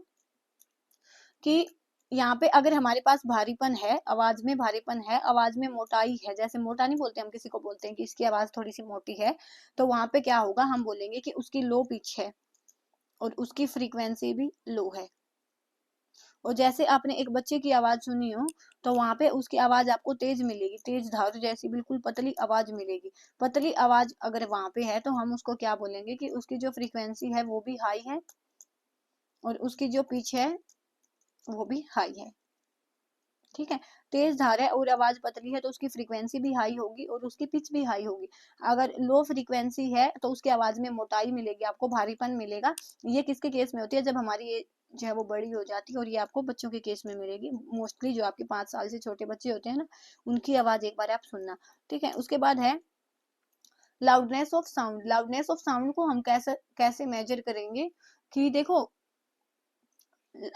Speaker 1: कि यहाँ पे अगर हमारे पास भारीपन है, आवाज में भारीपन है, आवाज में मोटाई है, जैसे मोटा नहीं बोलते हम किसी को, बोलते हैं कि इसकी आवाज थोड़ी सी मोटी है, तो वहां पे क्या होगा, हम बोलेंगे कि उसकी लो पिच है और उसकी फ्रीक्वेंसी भी लो है। और जैसे आपने एक बच्चे की आवाज सुनी हो तो वहां पे उसकी आवाज आपको तेज मिलेगी, तेज धार जैसी बिल्कुल पतली आवाज मिलेगी। पतली आवाज अगर वहां पे है तो हम उसको क्या बोलेंगे कि उसकी जो फ्रीक्वेंसी है वो भी हाई है और उसकी जो पिच है वो भी हाई है। ठीक है, तेज धार है और आवाज पतली है तो उसकी फ्रीक्वेंसी भी हाई होगी और उसकी पिच भी हाई होगी। अगर लो फ्रीक्वेंसी है तो उसकी आवाज में मोटाई मिलेगी, आपको भारीपन मिलेगा। ये किसके केस में होती है, जब हमारी एज जो है वो बड़ी हो जाती है। और ये आपको बच्चों के केस में मिलेगी, मोस्टली जो आपके 5 साल से छोटे बच्चे होते हैं ना, उनकी आवाज एक बार आप सुनना। ठीक है, उसके बाद है loudness of sound. Loudness of sound को हम कैसे कैसे मेजर करेंगे, कि देखो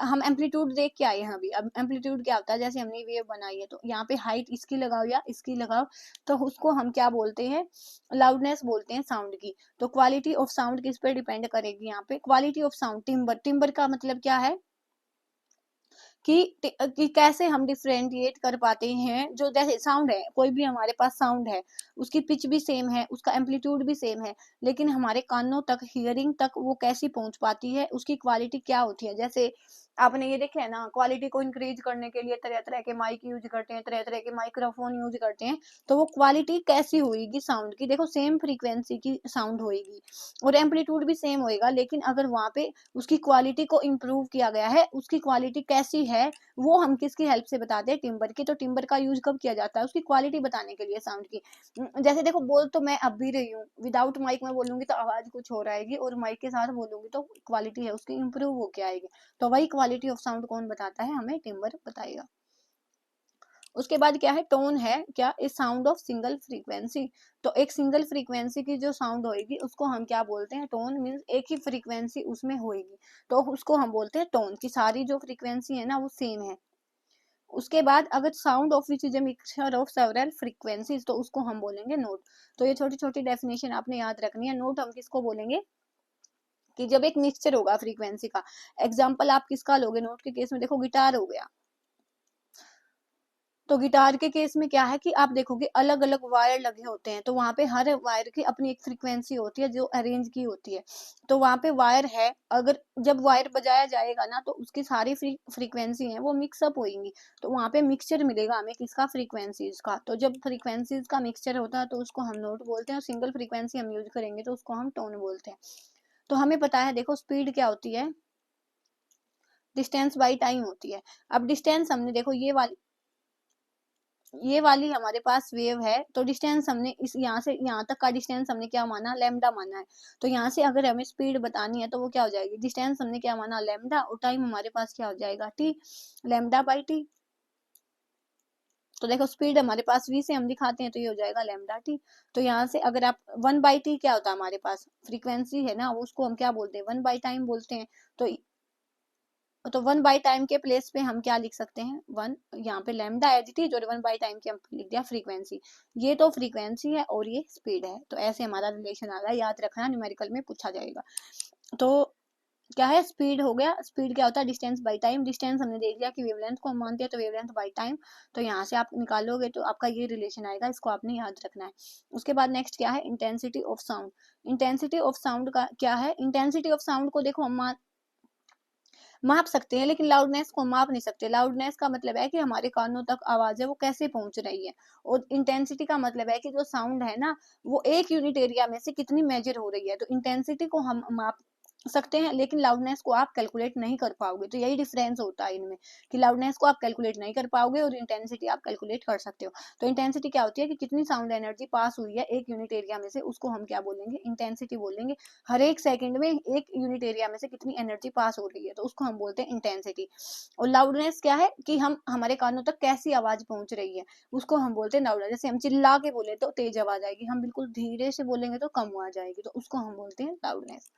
Speaker 1: हम एम्पलीट्यूड देख के आए हैं अभी। अब एम्पलीट्यूड क्या होता है, जैसे हमने वेव बनाई है तो यहाँ पे हाइट इसकी लगाओ या इसकी लगाओ, तो उसको हम क्या बोलते हैं, लाउडनेस बोलते हैं साउंड की। तो क्वालिटी ऑफ साउंड किस पे डिपेंड करेगी, यहाँ पे quality of sound, timber, timber का मतलब क्या है कि कैसे हम डिफरेंशिएट कर पाते हैं। जो जैसे साउंड है, कोई भी हमारे पास साउंड है, उसकी पिच भी सेम है, उसका एम्पलीट्यूड भी सेम है, लेकिन हमारे कानों तक, हियरिंग तक वो कैसी पहुंच पाती है, उसकी क्वालिटी क्या होती है। जैसे आपने ये देखा है ना, क्वालिटी को इंक्रीज करने के लिए तरह तरह के माइक यूज करते हैं, तरह तरह के माइक्रोफोन यूज करते हैं, तो वो क्वालिटी कैसी होगी साउंड की, देखो सेम फ्रीक्वेंसी की साउंड होगी और एम्पलीट्यूड भी सेम होएगा, लेकिन अगर वहां पे उसकी क्वालिटी को इम्प्रूव किया गया है, उसकी क्वालिटी कैसी है, वो हम किसकी हेल्प से बताते हैं, टिम्बर की। तो टिम्बर का यूज कब किया जाता है, उसकी क्वालिटी बताने के लिए साउंड की। जैसे देखो, बोल तो मैं अब भी रही हूँ, विदाउट माइक में बोलूंगी तो आवाज कुछ हो रहेगी और माइक के साथ बोलूंगी तो क्वालिटी है उसकी इम्प्रूव होके आएगी। तो वही क्वालिटी ऑफ साउंड कौन बताता है, हमें टिम्बर बताएगा। उसके बाद क्या है, टोन है क्या, इस साउंड ऑफ सिंगल फ्रीक्वेंसी। तो एक सिंगल फ्रीक्वेंसी की जो साउंड होएगी उसको हम क्या बोलते हैं, टोन। मीन्स एक ही फ्रीक्वेंसी उसमें होएगी तो उसको हम बोलते हैं टोन, की सारी जो फ्रीक्वेंसी है ना वो सेम है। उसके बाद अगर sound of which is a mixture of several frequencies, तो उसको हम बोलेंगे नोट। तो ये छोटी छोटी डेफिनेशन आपने याद रखनी है। नोट हम किसको बोलेंगे, कि जब एक मिक्सचर होगा फ्रीक्वेंसी का। एग्जाम्पल आप किसका लोगे, नोट के केस में देखो गिटार हो गया। तो गिटार के केस में क्या है कि आप देखोगे अलग अलग वायर लगे होते हैं, तो वहां पे हर वायर की अपनी एक फ्रीक्वेंसी होती है जो अरेंज की होती है। तो वहां पे वायर है, अगर जब वायर बजाया जाएगा ना तो उसकी सारी फ्रीक्वेंसी है वो मिक्सअप होगी, तो वहां पे मिक्सचर मिलेगा हमें किसका, फ्रीक्वेंसीज का। तो जब फ्रीक्वेंसीज का मिक्सचर होता है तो उसको हम नोट बोलते हैं, और सिंगल फ्रीक्वेंसी हम यूज करेंगे तो उसको हम टोन बोलते हैं। तो हमें पता है, देखो स्पीड क्या होती है, डिस्टेंस बाई टाइम होती है। अब डिस्टेंस हमने देखो ये वाली ये वाली हमारे पास वेव है, तो डिस्टेंस हमने इस यहाँ से यहाँ तक का डिस्टेंस हमने क्या माना, लैम्डा माना है। तो यहाँ से अगर हमें स्पीड बतानी है तो वो क्या हो जाएगी, डिस्टेंस हमने क्या माना, लैम्डा, और टाइम हमारे पास क्या हो जाएगा, टी, लैम्डा बाई टी। तो देखो स्पीड हमारे पास v से हम दिखाते हैं तो ये हो जाएगा लैम्डा टी। तो यहाँ से अगर आप 1/t क्या होता है हमारे पास, फ्रीक्वेंसी है ना, उसको हम क्या बोलते हैं, 1/टाइम बोलते हैं। तो 1/टाइम के प्लेस पे हम क्या लिख सकते हैं, 1, यहाँ पे लैम्डा एज इट इज, और 1/टाइम के हम लिख दिया फ्रीक्वेंसी। ये तो फ्रीक्वेंसी है और ये स्पीड है, तो ऐसे हमारा रिलेशन आ गया, याद रखना न्यूमेरिकल में पूछा जाएगा। तो क्या है, स्पीड हो गया, स्पीड क्या होता है, डिस्टेंस बाई टाइम। डिस्टेंस हमने देख लिया कि वेवलेंथ को हम मानते हैं, तो वेवलेंथ बाई टाइम। तो यहाँ से आप निकालोगे तो आपका ये रिलेशन आएगा, इसको आपने याद रखना है। उसके बाद नेक्स्ट क्या है, intensity of sound. Intensity of sound का क्या है, इंटेंसिटी ऑफ साउंड को देखो हम माप सकते हैं, लेकिन लाउडनेस को माप नहीं सकते। लाउडनेस का मतलब है कि हमारे कानों तक आवाज है वो कैसे पहुंच रही है, और इंटेंसिटी का मतलब है कि जो साउंड है ना वो एक यूनिट एरिया में से कितनी मेजर हो रही है। तो इंटेंसिटी को हम माप सकते हैं, लेकिन लाउडनेस को आप कैलकुलेट नहीं कर पाओगे। तो यही डिफरेंस होता है इनमें, कि लाउडनेस को आप कैलकुलेट नहीं कर पाओगे और इंटेंसिटी आप कैलकुलेट कर सकते हो। तो इंटेंसिटी क्या होती है कि कितनी साउंड एनर्जी पास हुई है एक यूनिट एरिया में से, उसको हम क्या बोलेंगे, इंटेंसिटी बोलेंगे। हर एक सेकंड में एक यूनिट एरिया में से कितनी एनर्जी पास हो रही है, तो उसको हम बोलते हैं इंटेंसिटी। और लाउडनेस क्या है कि हम हमारे कानों तक कैसी आवाज पहुंच रही है, उसको हम बोलते हैं लाउडनेस। जैसे हम चिल्ला के बोले तो तेज आवाज आएगी, हम बिल्कुल धीरे से बोलेंगे तो कम आवाज आएगी, तो उसको हम बोलते हैं लाउडनेस।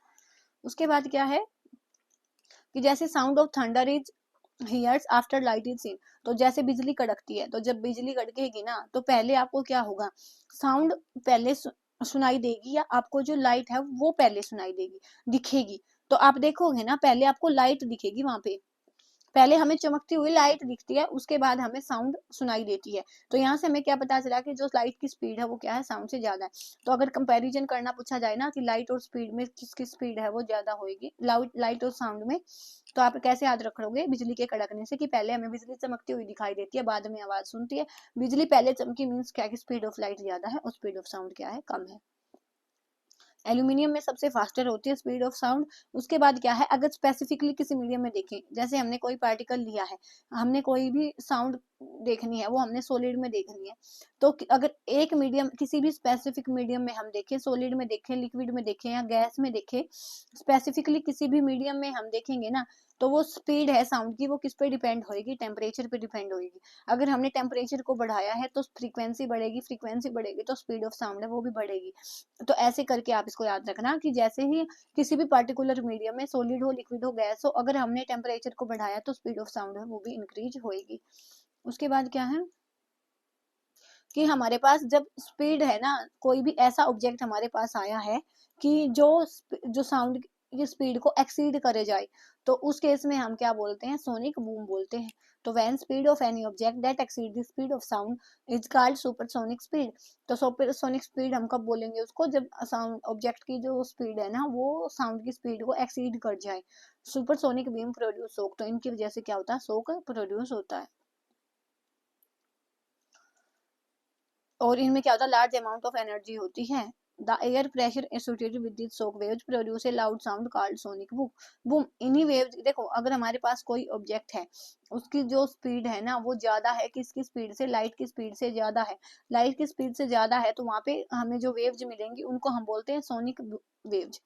Speaker 1: उसके बाद क्या है कि जैसे sound of thunder is hears after light is seen. तो जैसे बिजली कड़कती है, तो जब बिजली कड़केगी ना तो पहले आपको क्या होगा, साउंड पहले सुनाई देगी, या आपको जो लाइट है वो पहले सुनाई देगी, दिखेगी। तो आप देखोगे ना, पहले आपको लाइट दिखेगी वहां पे, पहले हमें चमकती हुई लाइट दिखती है, उसके बाद हमें साउंड सुनाई देती है। तो यहाँ से हमें क्या पता चला कि जो लाइट की स्पीड है वो क्या है, साउंड से ज्यादा है। तो अगर कंपैरिजन करना पूछा जाए ना कि लाइट और स्पीड में किसकी स्पीड है वो ज्यादा होगी, लाइट और साउंड में, तो आप कैसे याद रखोगे, बिजली के कड़कने से, कि पहले हमें बिजली चमकती हुई दिखाई देती है, बाद में आवाज सुनती है। बिजली पहले चमकी मीन्स क्या, कि स्पीड ऑफ लाइट ज्यादा है और स्पीड ऑफ साउंड क्या है, कम है। एल्यूमिनियम में सबसे फास्टर होती है स्पीड ऑफ साउंड। उसके बाद क्या है, अगर स्पेसिफिकली किसी मीडियम में देखें, जैसे हमने कोई पार्टिकल लिया है, हमने कोई भी साउंड देखनी है, वो हमने सॉलिड में देखनी है। तो अगर एक मीडियम, किसी भी स्पेसिफिक मीडियम में हम देखें, सॉलिड में देखें, लिक्विड में देखें या गैस में देखें, स्पेसिफिकली किसी भी मीडियम में हम देखेंगे ना, तो वो स्पीड है साउंड की, वो किस पे डिपेंड होएगी, टेम्परेचर पे डिपेंड होएगी। अगर हमने टेम्परेचर को बढ़ाया है तो फ्रीक्वेंसी बढ़ेगी, फ्रीक्वेंसी बढ़ेगी तो स्पीड ऑफ साउंड है वो भी बढ़ेगी। तो ऐसे करके आप इसको याद रखना कि जैसे ही किसी भी पर्टिकुलर मीडियम में, सॉलिड हो, लिक्विड हो, गैस हो, अगर हमने टेम्परेचर को बढ़ाया तो स्पीड ऑफ साउंड है वो भी इंक्रीज होएगी। उसके बाद क्या है कि हमारे पास जब स्पीड है ना, कोई भी ऐसा ऑब्जेक्ट हमारे पास आया है कि जो जो साउंड की स्पीड को एक्सीड करे जाए, तो उस केस में हम क्या बोलते हैं, सोनिक बूम बोलते हैं। तो when speed of any object that exceed the speed of sound is called supersonic speed. तो सुपरसोनिक स्पीड हम कब बोलेंगे उसको, जब साउंड ऑब्जेक्ट की जो स्पीड है ना वो साउंड की स्पीड को एक्सीड कर जाए। सुपरसोनिक बीम प्रोड्यूस शॉक, तो इनकी वजह से क्या होता है, शॉक प्रोड्यूस होता है। और इनमें क्या होता है, लार्ज अमाउंट ऑफ एनर्जी होती है। The air pressure associated with this shock waves produce a loud sound called sonic boom. Boom, इन्हीं वेव्स, देखो अगर हमारे पास कोई ऑब्जेक्ट है, उसकी जो स्पीड है ना वो ज्यादा है, किसकी स्पीड से, लाइट की स्पीड से ज्यादा है, लाइट की स्पीड से ज्यादा है, तो वहां पे हमें जो वेव्स मिलेंगी उनको हम बोलते हैं सोनिक वेव्स।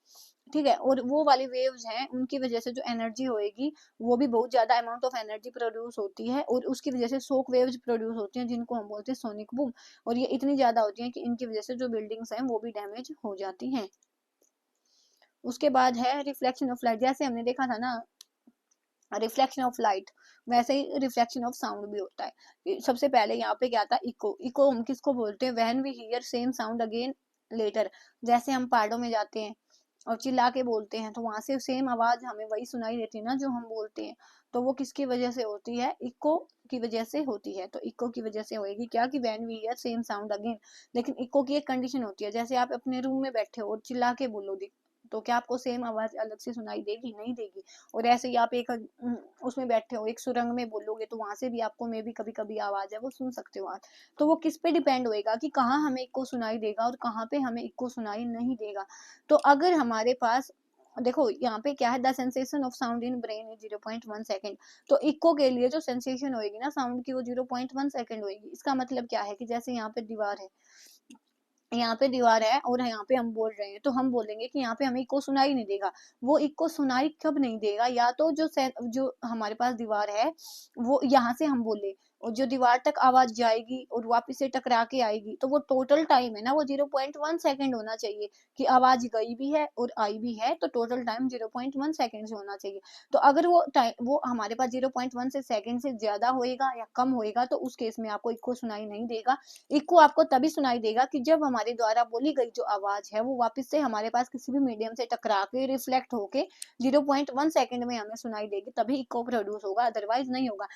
Speaker 1: ठीक है, और वो वाली वेव्स हैं उनकी वजह से जो एनर्जी होएगी वो भी बहुत ज्यादा अमाउंट ऑफ एनर्जी प्रोड्यूस होती है, और उसकी वजह से शॉक वेव्स प्रोड्यूस होती हैं जिनको हम बोलते हैं सोनिक बूम। और ये इतनी ज्यादा होती हैं कि इनकी वजह से जो बिल्डिंग्स हैं वो भी डैमेज हो जाती हैं। उसके बाद है रिफ्लेक्शन ऑफ लाइट। जैसे हमने देखा था ना रिफ्लेक्शन ऑफ लाइट, वैसे ही रिफ्लेक्शन ऑफ साउंड भी होता है। सबसे पहले यहाँ पे क्या था, इको। इको हम किसको बोलते हैं, when we hear same sound again later. जैसे हम पहाड़ों में जाते हैं और चिल्ला के बोलते हैं तो वहां से सेम आवाज हमें वही सुनाई देती है ना जो हम बोलते हैं। तो वो किसकी वजह से होती है, इको की वजह से होती है। तो इको की वजह से होएगी क्या, कि when we hear same sound again. लेकिन इको की एक कंडीशन होती है, जैसे आप अपने रूम में बैठे हो और चिल्ला के बोलो तो क्या आपको सेम आवाज अलग से सुनाई देगी, नहीं देगी। और ऐसे ही आप एक उसमें बैठे हो, एक सुरंग में बोलोगे तो वहां से भी आपको मे भी कभी कभी आवाज है वो सुन सकते हो आप। तो वो किस पे डिपेंड होएगा कि कहाँ हमें इको सुनाई देगा और कहाँ पे हमें इको सुनाई नहीं देगा। तो अगर हमारे पास देखो यहाँ पे क्या है, the sensation of sound in brain is 0.1 second. तो इको के लिए जो सेंसेशन होगी ना साउंड की, वो 0.1 सेकेंड होगी। इसका मतलब क्या है कि जैसे यहाँ पे दीवार है, यहाँ पे दीवार है और यहाँ पे हम बोल रहे हैं, तो हम बोलेंगे कि यहाँ पे हमें इको सुनाई नहीं देगा। वो इको सुनाई कब नहीं देगा, या तो जो हमारे पास दीवार है वो यहाँ से हम बोले और जो दीवार तक आवाज जाएगी और वापस से टकरा के आएगी, तो वो टोटल टाइम है ना वो 0.1 सेकेंड होना चाहिए कि आवाज गई भी है और आई भी है, तो टोटल टाइम 0.1 सेकेंड से होना चाहिए। तो अगर वो टाइम वो हमारे पास 0.1 से सेकेंड से ज्यादा होएगा या कम होएगा, तो उस केस में आपको इको सुनाई नहीं देगा। इको आपको तभी सुनाई देगा कि जब हमारे द्वारा बोली गई जो आवाज है वो वापस से हमारे पास किसी भी मीडियम से टकरा के रिफ्लेक्ट होके 0.1 सेकेंड में हमें सुनाई देगी, तभी इको प्रोड्यूस होगा, अदरवाइज नहीं होगा।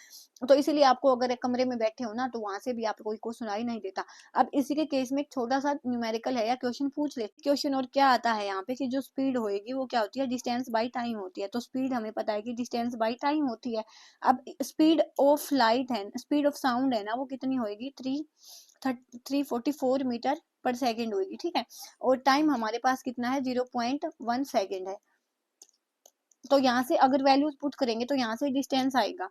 Speaker 1: तो इसीलिए आपको अगर एक कमरे में बैठे हो ना, तो वहां से भी आपको इको सुनाई नहीं देता। अब इसी के केस में एक छोटा सा न्यूमेरिकल है या क्वेश्चन पूछ ले क्वेश्चन, और क्या आता है यहाँ पे कि जो स्पीड होएगी वो क्या होती है, डिस्टेंस बाई टाइम होती है। तो स्पीड हमें पता है कि डिस्टेंस बाई टाइम होती है। अब स्पीड ऑफ लाइट है, स्पीड ऑफ साउंड है ना, वो कितनी होएगी, 344 मीटर पर सेकेंड होगी, ठीक है। और टाइम हमारे पास कितना है, 0.1 सेकेंड है। तो यहाँ से अगर वैल्यूज पुट करेंगे तो यहाँ से डिस्टेंस आएगा।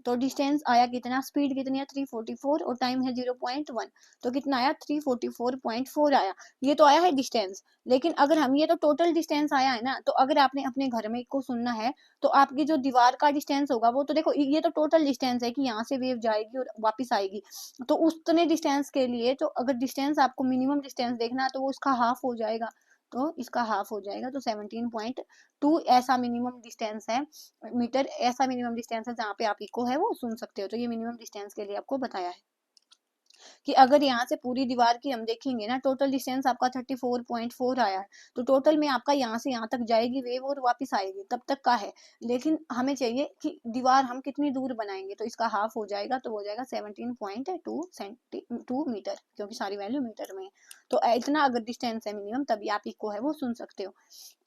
Speaker 1: तो डिस्टेंस आया कितना, स्पीड कितनी है 344 और टाइम है 0.1, तो कितना आया 344.4 आया। ये तो आया है डिस्टेंस। लेकिन अगर हम ये तो टोटल डिस्टेंस आया है ना, तो अगर आपने अपने घर में को सुनना है तो आपकी जो दीवार का डिस्टेंस होगा वो तो देखो ये तो टोटल डिस्टेंस है कि यहाँ से वेव जाएगी और वापस आएगी। तो उतने डिस्टेंस के लिए तो अगर डिस्टेंस आपको मिनिमम डिस्टेंस देखना है तो वो उसका हाफ हो जाएगा। तो इसका हाफ हो जाएगा, तो 17.2 ऐसा मिनिमम डिस्टेंस है, मीटर ऐसा मिनिमम डिस्टेंस है जहाँ पे आप इको है वो सुन सकते हो। तो ये मिनिमम डिस्टेंस के लिए आपको बताया है कि अगर यहाँ से पूरी दीवार की हम देखेंगे ना, टोटल डिस्टेंस आपका 34.4 आया है, तो टोटल में आपका यहाँ से यहाँ तक जाएगी वेव और वापस आएगी तब तक का है। लेकिन हमें चाहिए कि दीवार हम कितनी दूर बनाएंगे, तो इसका हाफ हो जाएगा, तो हो जाएगा 17.2 मीटर, क्योंकि सारी वैल्यू मीटर में है। तो इतना अगर डिस्टेंस है मिनिमम, तभी आप इको है वो सुन सकते हो।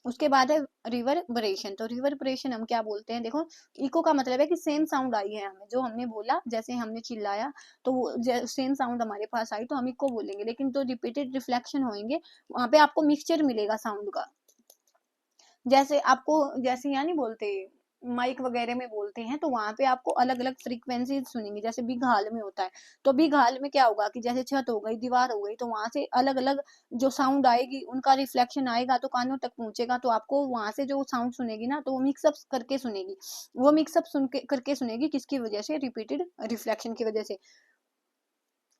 Speaker 1: उसके बाद है रिवर्बरेशन। तो रिवर्बरेशन हम क्या बोलते हैं, देखो इको का मतलब है कि सेम साउंड आई है हमें, जो हमने बोला, जैसे हमने चिल्लाया तो वो सेम साउंड हमारे पास आई तो हम इको बोलेंगे। लेकिन जो रिपीटेड रिफ्लेक्शन होंगे वहां पे आपको मिक्सचर मिलेगा साउंड का। जैसे आपको, जैसे यहाँ नहीं बोलते माइक वगैरह में बोलते हैं, तो वहां पे आपको अलग अलग फ्रीक्वेंसी सुनेंगे। जैसे बिग हॉल में होता है, तो बिग हॉल में क्या होगा कि जैसे छत हो गई, दीवार हो गई, तो वहां से अलग अलग जो साउंड आएगी उनका रिफ्लेक्शन आएगा तो कानों तक पहुंचेगा, तो आपको वहां से जो साउंड सुनेगी ना, तो वो मिक्सअप करके सुनेगी। वो मिक्सअप सुन के करके सुनेगी, किसकी वजह से, रिपीटेड रिफ्लेक्शन की वजह से।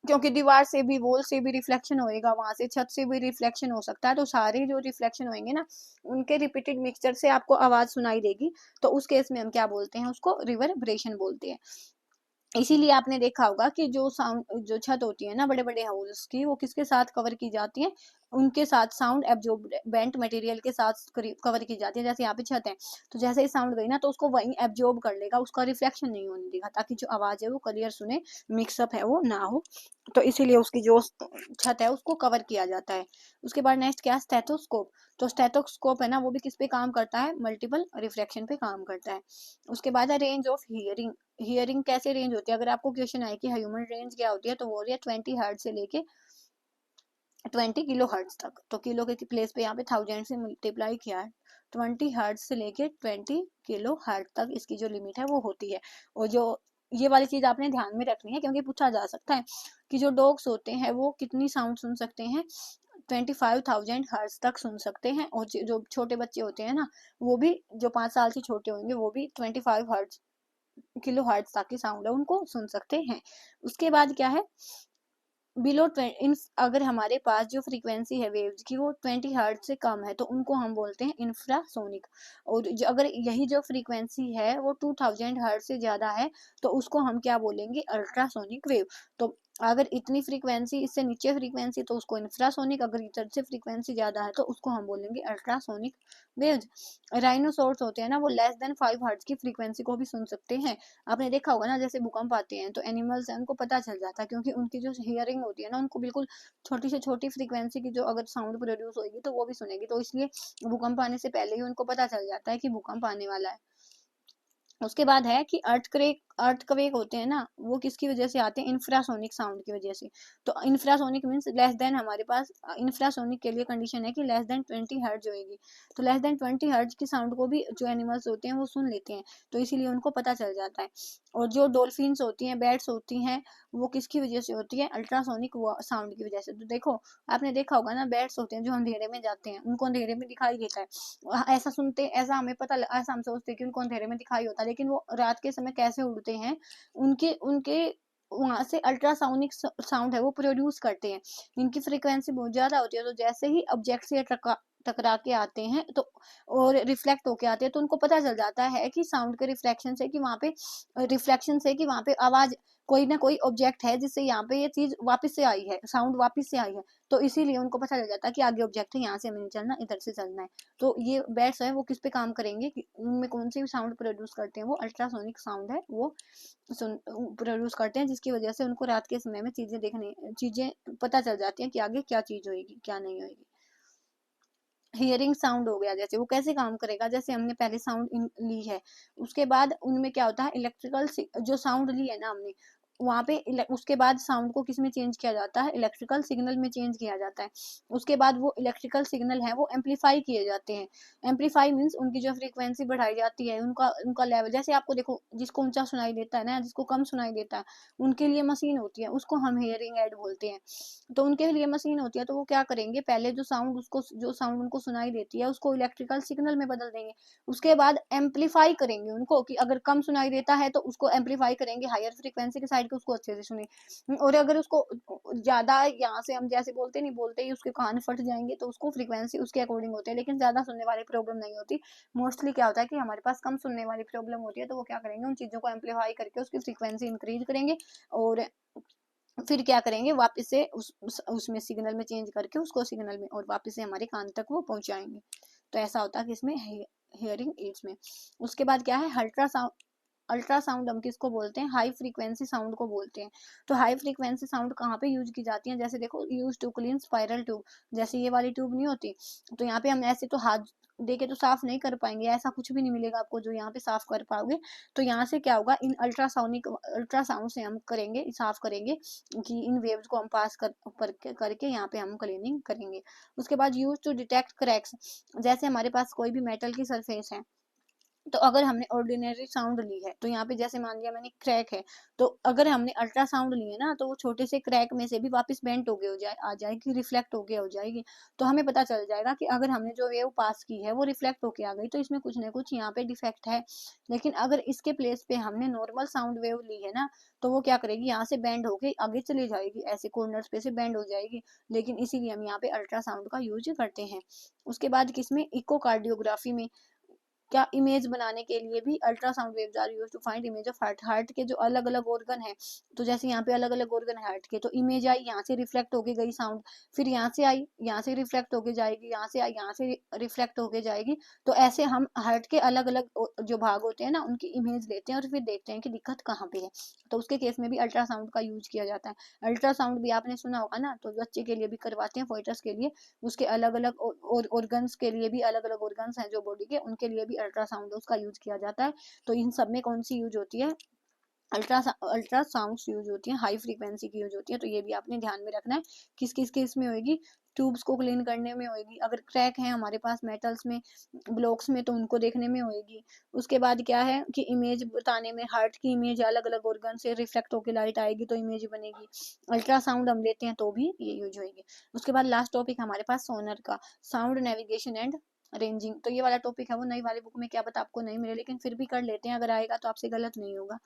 Speaker 1: क्योंकि दीवार से भी, वॉल से भी रिफ्लेक्शन होएगा, वहां से छत से भी रिफ्लेक्शन हो सकता है, तो सारे जो रिफ्लेक्शन होंगे ना, उनके रिपीटेड मिक्सचर से आपको आवाज सुनाई देगी। तो उस केस में हम क्या बोलते हैं, उसको रिवर्बरेशन बोलते हैं। इसीलिए आपने देखा होगा कि जो साउंड, जो छत होती है ना बड़े बड़े हाउस की, वो किसके साथ कवर की जाती है, उनके साथ साउंड एब्जॉर्बेंट मटेरियल के साथ कवर की जाती है। जैसे यहाँ पे छत है, तो जैसे ही साउंड गई ना, तो उसको वहीं एब्जॉर्ब कर लेगा, उसका रिफ्लेक्शन नहीं होने देगा, ताकि जो आवाज है वो क्लियर सुने, मिक्सअप है वो ना हो। तो इसीलिए उसकी जो छत है उसको कवर किया जाता है। उसके बाद नेक्स्ट क्या है, स्टेथोस्कोप। तो स्टेथोस्कोप है ना, वो भी किस पे काम करता है, मल्टीपल रिफ्लेक्शन पे काम करता है। उसके बाद है रेंज ऑफ हियरिंग। हियरिंग कैसे रेंज होती है, अगर आपको क्वेश्चन आए कि ह्यूमन रेंज क्या होती है, तो वो हो रही है 20 हर्ट्ज से लेके 20 किलो हर्ट्ज तक। तो किलो के प्लेस पे यहाँ पे 1000 से मल्टीप्लाई किया है, 20 हर्ट्ज से लेके 20 किलो हर्ट्ज तक इसकी जो लिमिट है वो होती है। और जो ये वाली चीज आपने ध्यान में रखनी है, क्योंकि पूछा जा सकता है कि जो डॉग्स होते हैं वो कितनी साउंड सुन सकते हैं, 25,000 हर्ट्ज तक सुन सकते हैं। और जो छोटे बच्चे होते हैं ना, वो भी जो 5 साल से छोटे होंगे, वो भी 25 हर्ट्ज किलो हर्ट्ज तक की साउंड है उनको सुन सकते हैं। उसके बाद क्या है, बिलो अगर हमारे पास जो फ्रीक्वेंसी है वेव्स की वो 20 हर्ट्ज से कम है, तो उनको हम बोलते हैं इंफ्रासोनिक। और अगर यही जो फ्रीक्वेंसी है वो 2000 हर्ट्ज से ज्यादा है, तो उसको हम क्या बोलेंगे, अल्ट्रासोनिक वेव। तो अगर इतनी फ्रीक्वेंसी, इससे नीचे फ्रीक्वेंसी, तो उसको इंफ्रासोनिक, अगर इधर से फ्रीक्वेंसी ज्यादा है तो उसको हम बोलेंगे अल्ट्रासोनिक वेव्स। राइनोसोर्स होते हैं ना, वो लेस देन 5 हर्ट्ज की फ्रीक्वेंसी को भी सुन सकते हैं। आपने देखा होगा ना, जैसे भूकंप आते हैं तो एनिमल्स हैं उनको पता चल जाता है, क्योंकि उनकी जो हियरिंग होती है ना, उनको बिल्कुल छोटी से छोटी फ्रीक्वेंसी की जो अगर साउंड प्रोड्यूस होगी तो वो भी सुनेगी। तो इसलिए भूकंप आने से पहले ही उनको पता चल जाता है कि भूकंप आने वाला है। उसके बाद है कि अर्थक्वेक होते हैं ना, वो किसकी वजह से आते हैं, इंफ्रासोनिक साउंड की वजह से। तो इंफ्रासोनिक मीन्स लेस देन, हमारे पास इंफ्रासोनिक के लिए कंडीशन है कि लेस देन 20 हर्ट्ज होगी। तो लेस देन 20 हर्ट्ज की साउंड को भी जो एनिमल्स होते हैं वो सुन लेते हैं, तो इसीलिए उनको पता चल जाता है। और जो डॉल्फिन्स होती हैं, बैट्स होती हैं, वो किसकी वजह से होती है, अल्ट्रासोनिक साउंड की वजह से। तो देखो, आपने देखा होगा ना, बैट्स होते हैं जो अंधेरे में जाते हैं, उनको अंधेरे में दिखाई देता है, ऐसा सुनते, ऐसा हमें पता, ऐसा हम सोचते हैं कि उनको अंधेरे में दिखाई होता है, लेकिन वो रात के समय कैसे उड़ते हैं, उनके उनके वहां से अल्ट्रासाउनिक साउंड है वो प्रोड्यूस करते हैं। इनकी फ्रीक्वेंसी बहुत ज्यादा होती है, तो जैसे ही ऑब्जेक्ट से टकरा के आते हैं तो और रिफ्लेक्ट होके आते हैं, तो उनको पता चल जाता है कि साउंड के रिफ्लेक्शन से कि वहां पे आवाज, कोई ना कोई ऑब्जेक्ट है जिससे यहाँ पे ये चीज वापस से आई है, साउंड वापस से आई है। तो इसीलिए उनको पता चल जाता है कि आगे ऑब्जेक्ट है, यहाँ से हमें नहीं चलना, इधर से चलना है। तो ये बैट्स है वो किस पे काम करेंगे, उनमें कौन सी साउंड प्रोड्यूस करते हैं, वो अल्ट्रासोनिक साउंड है वो प्रोड्यूस करते हैं, जिसकी वजह से उनको रात के समय में चीजें पता चल जाती हैं कि आगे क्या चीज होगी, क्या नहीं होगी। हियरिंग साउंड हो गया, जैसे वो कैसे काम करेगा, जैसे हमने पहले साउंड ली है, उसके बाद उनमें क्या होता है, इलेक्ट्रिकल जो साउंड ली है ना हमने, वहां पे उसके बाद साउंड को किस में चेंज किया जाता है, इलेक्ट्रिकल सिग्नल में चेंज किया जाता है। उसके बाद वो इलेक्ट्रिकल सिग्नल है वो एम्पलीफाई किए जाते हैं। एम्पलीफाई मीन्स उनकी जो फ्रीक्वेंसी बढ़ाई जाती है, उनका उनका लेवल, जैसे आपको देखो, जिसको ऊंचा सुनाई देता है ना, जिसको कम सुनाई देता है, उनके लिए मशीन होती है, उसको हम हियरिंग एड बोलते हैं। तो उनके लिए मशीन होती है, तो वो क्या करेंगे, पहले जो साउंड उनको सुनाई देती है उसको इलेक्ट्रिकल सिग्नल में बदल देंगे। उसके बाद एम्पलीफाई करेंगे उनको, कि अगर कम सुनाई देता है तो उसको एम्पलीफाई करेंगे हायर फ्रीक्वेंसी के साइड के, उसको अच्छे से सुने। और अगर उसको ज्यादा, यहाँ से हम जैसे बोलते नहीं, बोलते ही उसके कान फट जाएंगे, तो उसको फ्रीक्वेंसी उसके अकॉर्डिंग होते हैं, लेकिन ज्यादा सुनने वाली प्रॉब्लम नहीं होती। मोस्टली क्या होता है कि हमारे पास कम सुनने वाली प्रॉब्लम होती है, तो वो क्या करेंगे, उन चीजों को एम्पलीफाई करके उसकी फ्रीक्वेंसी इंक्रीज करेंगे, और फिर क्या करेंगे, वापस से उसमें सिग्नल में चेंज करके उसको सिग्नल में, और वापस से हमारे कान तक वो पहुंचाएंगे। तो ऐसा होता है कि इसमें हियरिंग एड्स में। उसके बाद क्या है, अल्ट्रासाउंड। अल्ट्रासाउंड हम किसको बोलते हैं, हाई फ्रीक्वेंसी साउंड को बोलते हैं। तो हाई फ्रीक्वेंसी साउंड कहाँ पे यूज की जाती है, जैसे देखो, use to clean spiral tube, जैसे ये वाली ट्यूब नहीं होती, तो यहाँ पे हम ऐसे तो हाथ देके तो साफ नहीं कर पाएंगे, ऐसा कुछ भी नहीं मिलेगा आपको जो यहाँ पे साफ कर पाओगे। तो यहाँ से क्या होगा, इन अल्ट्रासाउंड से हम करेंगे, साफ करेंगे, कि इन वेव्स को हम पास करके यहाँ पे हम क्लीनिंग करेंगे। उसके बाद यूज टू डिटेक्ट क्रैक्स, जैसे हमारे पास कोई भी मेटल की सरफेस है, तो अगर हमने ऑर्डिनरी साउंड ली है, तो यहाँ पे जैसे मान लिया मैंने क्रैक है, तो अगर हमने अल्ट्रासाउंड ली है ना, तो वो छोटे से क्रैक में से भी वापस बेंट हो जाए, आ जाएगी, रिफ्लेक्ट होके हो जाएगी। तो हमें पता चल जाएगा कि अगर हमने जो वेव पास की है वो रिफ्लेक्ट होके आ गई, तो इसमें कुछ ना कुछ यहाँ पे डिफेक्ट है। लेकिन अगर इसके प्लेस पे हमने नॉर्मल साउंड वेव ली है ना, तो वो क्या करेगी, यहाँ से बेंड होके आगे चली जाएगी, ऐसे कॉर्नर्स पे से बेंड हो जाएगी। लेकिन इसीलिए हम यहाँ पे अल्ट्रासाउंड का यूज करते हैं। उसके बाद किसमें, इकोकार्डियोग्राफी में, क्या इमेज बनाने के लिए भी ultrasound waves are used to find image of heart. Heart के जो अलग अलग ऑर्गन है, तो जैसे यहाँ पे अलग अलग ऑर्गन है हार्ट के, तो इमेज आई, यहाँ से रिफ्लेक्ट होके गई साउंड, फिर यहाँ से आई, यहाँ से रिफ्लेक्ट होके जाएगी, यहाँ से आई, यहाँ से रिफ्लेक्ट होके जाएगी। तो ऐसे हम हार्ट के अलग अलग जो भाग होते हैं ना, उनकी इमेज लेते हैं और फिर देखते हैं कि दिक्कत कहाँ पे है। तो उसके केस में भी अल्ट्रासाउंड का यूज किया जाता है। अल्ट्रासाउंड भी आपने सुना होगा ना, तो बच्चे के लिए भी करवाते हैं, फोइटस के लिए, उसके अलग अलग ऑर्गन्स के लिए भी, अलग अलग ऑर्गन्स हैं जो बॉडी के, उनके लिए भी अल्ट्रासाउंड उसका यूज किया जाता है। तो इन सब में कौन सी यूज होती है, अल्ट्रासाउंड यूज होती है, हाई फ्रीक्वेंसी की यूज होती है। तो ये भी आपने ध्यान में रखना है, किस किस केस में होगी, ट्यूब्स को क्लीन करने में होगी, अगर क्रैक है हमारे पास मेटल्स में, ब्लॉक्स में, तो उनको देखने में होगी। उसके बाद क्या है कि इमेज बताने में, हार्ट की इमेज अलग अलग ऑर्गन से रिफ्लेक्ट होकर लाइट आएगी तो इमेज बनेगी, अल्ट्रासाउंड हम लेते हैं तो भी ये यूज होगी। उसके बाद लास्ट टॉपिक हमारे पास सोनर का, साउंड नेविगेशन एंड रेंजिंग। तो ये वाला टॉपिक है वो नई वाली बुक में क्या पता आपको नहीं मिले, लेकिन फिर भी कर लेते हैं, अगर आएगा तो आपसे गलत नहीं होगा।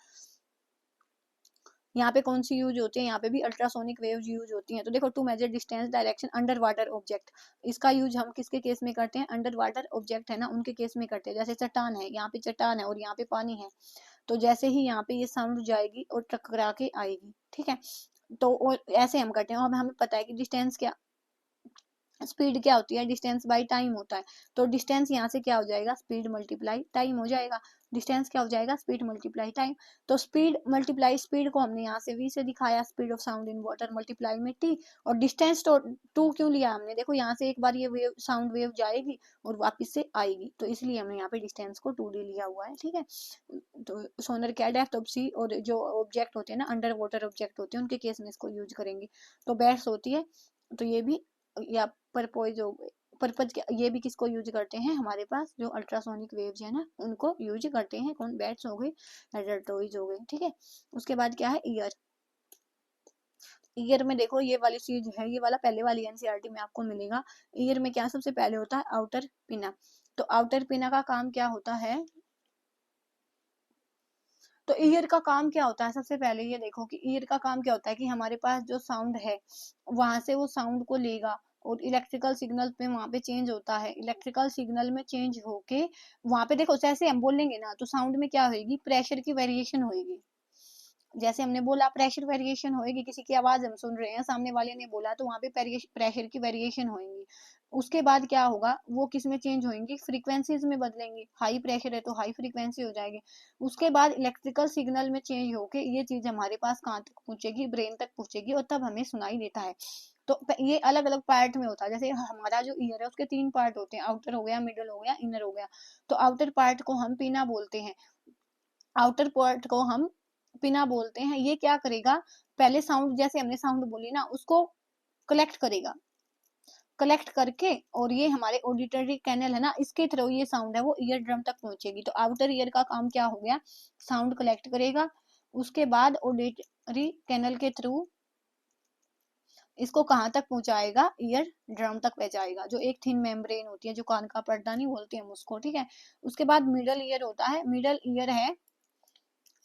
Speaker 1: यहाँ पे कौन सी यूज होती है, यहाँ पे भी अल्ट्रासोनिक वेव्स यूज होती हैं। तो देखो, to measure distance direction under water object, इसका यूज हम किसके केस में करते हैं, अंडर वाटर ऑब्जेक्ट है ना उनके केस में करते हैं। जैसे चट्टान है, यहाँ पे चट्टान है और यहाँ पे पानी है, तो जैसे ही यहाँ पे ये साउंड जाएगी और टकरा के आएगी, ठीक है, तो और ऐसे हम करते हैं। और हमें पता है कि डिस्टेंस क्या, स्पीड क्या होती है, डिस्टेंस बाई टाइम होता है। तो डिस्टेंस यहाँ से क्या हो जाएगा, स्पीड मल्टीप्लाई टाइम हो जाएगा। डिस्टेंस क्या हो जाएगा, स्पीड मल्टीप्लाई टाइम। तो स्पीड मल्टीप्लाई, स्पीड को हमने यहाँ से v से दिखाया, speed of sound in water multiply में t, और डिस्टेंस तो 2 क्यों लिया हमने, देखो यहाँ से एक बार ये वेव, साउंड वेव जाएगी और वापस से आएगी, तो इसलिए हमने यहाँ पे डिस्टेंस को 2d लिया हुआ है, ठीक है। तो सोनर क्या है, डेप्थ ऑफ सी, और जो ऑब्जेक्ट होते हैं ना अंडर वाटर ऑब्जेक्ट होते हैं उनके केस में इसको यूज करेंगे। तो बैट्स होती है, तो ये भी, या परपोज हो गए, पर्पज ये भी किसको यूज करते हैं, हमारे पास जो अल्ट्रासोनिक वेव्स है ना उनको यूज करते हैं। कौन, बैट्स हो गई, एडल्टोइज हो गई, ठीक है। उसके बाद क्या है, ईयर। ईयर में देखो ये वाली चीज है, ये वाला पहले वाली एनसीईआरटी में आपको मिलेगा। ईयर में क्या सबसे पहले होता है, आउटर पिना। तो आउटर पिना का काम क्या होता है, तो ईयर का काम क्या होता है, सबसे पहले ये देखो कि ईयर का काम क्या होता है कि हमारे पास जो साउंड है वहां से वो साउंड को लेगा और इलेक्ट्रिकल सिग्नल पे वहां पे चेंज होता है। इलेक्ट्रिकल सिग्नल में चेंज होके वहां पे देखो, जैसे हम बोलेंगे ना तो साउंड में क्या होगी, प्रेशर की वेरिएशन होगी। जैसे हमने बोला प्रेशर वेरिएशन होएगी, किसी की आवाज हम सुन रहे हैं, सामने वाले ने बोला, तो वहां पे प्रेशर की वेरिएशन होएगी। उसके बाद क्या होगा, वो किस में चेंज होंगी, फ्रीक्वेंसीज में बदलेंगी। हाई प्रेशर है तो हाई फ्रीक्वेंसी हो जाएगी। उसके बाद इलेक्ट्रिकल सिग्नल में चेंज होके ये चीज हमारे पास कहाँ तक पहुंचेगी, ब्रेन तक पहुंचेगी, और तब हमें सुनाई देता है। तो ये अलग अलग पार्ट में होता है। जैसे हमारा जो ईयर है उसके 3 पार्ट होते हैं, आउटर हो गया, मिडल हो गया, इनर हो गया। तो आउटर पार्ट को हम पिना बोलते हैं, आउटर पार्ट को हम पिना बोलते हैं। ये क्या करेगा, पहले साउंड, जैसे हमने साउंड बोली ना, उसको कलेक्ट करेगा, कलेक्ट करके, और ये हमारे ऑडिटरी कैनल है ना, इसके थ्रू ये साउंड है वो ईयर ड्रम तक पहुंचेगी। तो आउटर ईयर का काम क्या हो गया, साउंड कलेक्ट करेगा, उसके बाद ऑडिटरी कैनल के थ्रू इसको कहाँ तक पहुंचाएगा, ईयर ड्रम तक पहुंचाएगा, जो एक थिन मेम्ब्रेन होती है, जो कान का पर्दा नहीं बोलते हम उसको, ठीक है। उसके बाद मिडल ईयर होता है, मिडल ईयर है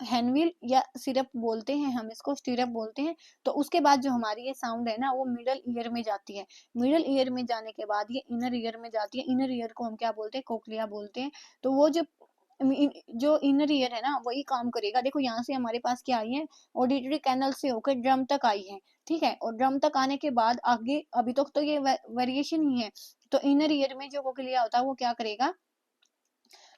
Speaker 1: हैंडविल या सिरप बोलते हैं, हम इसको स्टीरप बोलते हैं। तो उसके बाद जो हमारी ये साउंड है ना वो मिडल ईयर में जाती है। मिडल ईयर में जाने के बाद ये इनर ईयर में जाती है। इनर ईयर को हम क्या बोलते हैं, कोक्लिया बोलते हैं। तो वो जो इनर ईयर है ना वही काम करेगा। देखो यहाँ से हमारे पास क्या आई है, ऑडिटरी कैनल से होकर ड्रम तक आई है, ठीक है। और ड्रम तक आने के बाद आगे अभी तक तो ये वेरिएशन ही है। तो इनर ईयर में जो कोक्लिया होता है वो क्या करेगा,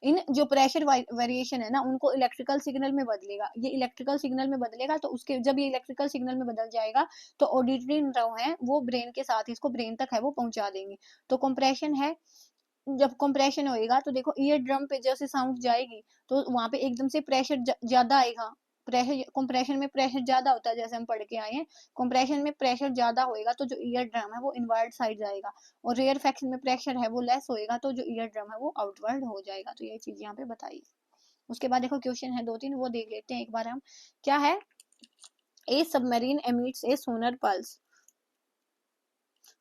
Speaker 1: इन जो प्रेशर वेरिएशन है ना उनको इलेक्ट्रिकल सिग्नल में बदलेगा। ये इलेक्ट्रिकल सिग्नल में बदलेगा, तो उसके जब ये इलेक्ट्रिकल सिग्नल में बदल जाएगा तो ऑडिटरी नर्व है वो ब्रेन के साथ इसको ब्रेन तक है वो पहुंचा देंगे। तो कंप्रेशन है, जब कंप्रेशन होएगा तो देखो ईयर ड्रम पे जैसे साउंड जाएगी तो वहां पे एकदम से प्रेशर ज्यादा आएगा। प्रेशर, कंप्रेशन में प्रेशर ज्यादा होता है, जैसे हम पढ़ के आए हैं। कंप्रेशन में प्रेशर ज्यादा होएगा तो जो ईयर ड्रम है वो इनवर्ड साइड जाएगा, और रेयर फ्रैक्शन में प्रेशर है वो लेस होएगा तो जो ईयर ड्रम है वो आउटवर्ड हो जाएगा। तो ये चीज यहाँ पे बताई। उसके बाद देखो क्वेश्चन है 2-3, वो देख लेते हैं एक बार हम। क्या है, a submarine emits a sonar pulse,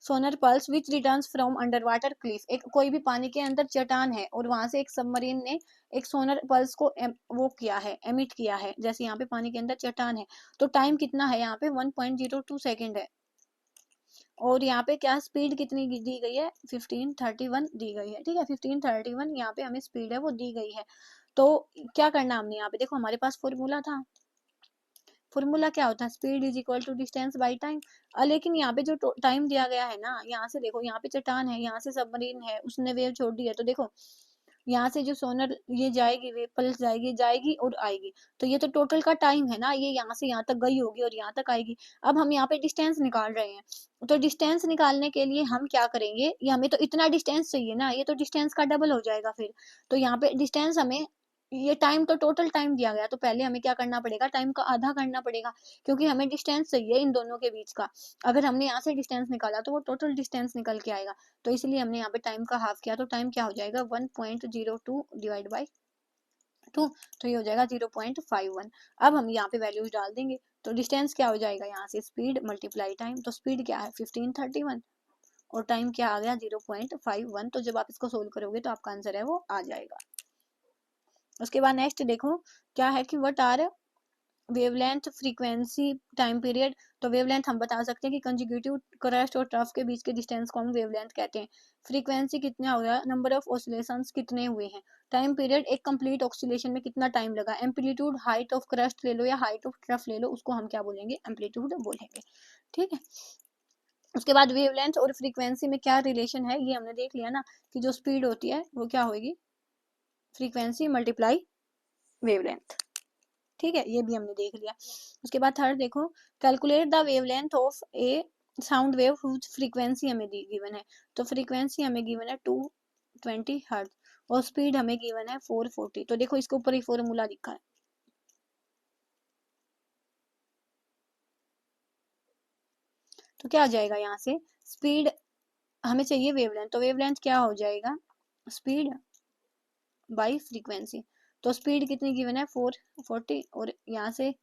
Speaker 1: sonar pulse which returns from underwater cliff. एक कोई भी पानी के अंदर चट्टान है और वहां से एक सबमरीन ने एक सोनर पल्स को वो किया है, एमिट किया है। जैसे यहाँ पे पानी के अंदर चट्टान है, तो टाइम कितना है यहाँ पे 1.02 सेकेंड है। और यहाँ पे क्या स्पीड कितनी दी गई है, 1531 दी गई है, ठीक है। 1531 यहाँ पे हमें स्पीड है वो दी गई है। तो क्या करना हमने यहाँ पे, देखो हमारे पास फॉर्मूला था, फॉर्मूला क्या होता है, speed is equal to distance by time. लेकिन यहाँ पे जो टाइम दिया गया है ना, यहाँ से देखो, यहाँ पे चट्टान है, यहाँ से सबमरीन है, उसने वेव छोड़ दी है। तो देखो यहाँ से जो सोनर ये जाएगी, वेव पल्स जाएगी जाएगी और आएगी। तो ये तो टोटल का टाइम है ना, ये यहाँ से यहाँ तक गई होगी और यहाँ तक आएगी। अब हम यहाँ पे डिस्टेंस निकाल रहे हैं, तो डिस्टेंस निकालने के लिए हम क्या करेंगे, ये हमें तो इतना डिस्टेंस चाहिए ना, ये तो डिस्टेंस का डबल हो जाएगा फिर। तो यहाँ पे डिस्टेंस हमें, ये टाइम तो टोटल टाइम दिया गया, तो पहले हमें क्या करना पड़ेगा, टाइम का आधा करना पड़ेगा, क्योंकि हमें डिस्टेंस चाहिए इन दोनों के बीच का। अगर हमने यहाँ से डिस्टेंस निकाला तो वो टोटल डिस्टेंस निकल के आएगा। तो इसलिए हमने यहाँ पे टाइम का हाफ किया, तो टाइम क्या हो जाएगा, 1.02 डिवाइड बाई 2, तो ये हो जाएगा 0.51। अब हम यहाँ पे वैल्यूज डाल देंगे, तो डिस्टेंस क्या हो जाएगा, यहाँ से स्पीड मल्टीप्लाई टाइम। तो स्पीड क्या है 1531 और टाइम क्या आ गया 0.51। तो जब आप इसको सोल्व करोगे तो आपका आंसर है वो आ जाएगा। उसके बाद नेक्स्ट देखो क्या है कि what are wavelength, frequency, time period. तो वेवलेंथ हम बता सकते हैं कि कंजिक्यूटिव क्रस्ट और ट्रफ के बीच के डिस्टेंस को हम वेवलेंथ कहते हैं। फ्रीक्वेंसी कितना हो गया, नंबर ऑफ ऑसिलेशंस कितने हुए हैं। टाइम पीरियड, एक कंप्लीट ऑसिलेशन में कितना टाइम लगा। एम्पलीट्यूड, हाइट ऑफ क्रस्ट ले लो या हाइट ऑफ ट्रफ ले लो, उसको हम क्या बोलेंगे, एम्पलीट्यूड बोलेंगे, ठीक है। उसके बाद वेवलेंथ और फ्रीक्वेंसी में क्या रिलेशन है, ये हमने देख लिया ना, कि जो स्पीड होती है वो क्या होगी, फ्रीक्वेंसी मल्टीप्लाई वेवलेंथ, ठीक है, ये भी हमने देख लिया। उसके बाद थर्ड देखो, calculate the wavelength of a sound wave whose frequency हमें गिवन है। तो फ्रीक्वेंसी हमें गिवन है 220 हर्ट्ज और स्पीड हमें गिवन है 440। तो देखो इसके ऊपर ही फॉर्मूला लिखा है, तो क्या आ जाएगा यहाँ से, स्पीड हमें चाहिए वेवलेंथ, तो वेवलेंथ क्या हो जाएगा, स्पीड बाई फ्रीक्वेंसी। तो स्पीड कितनी गिवन है 440, और यहाँ से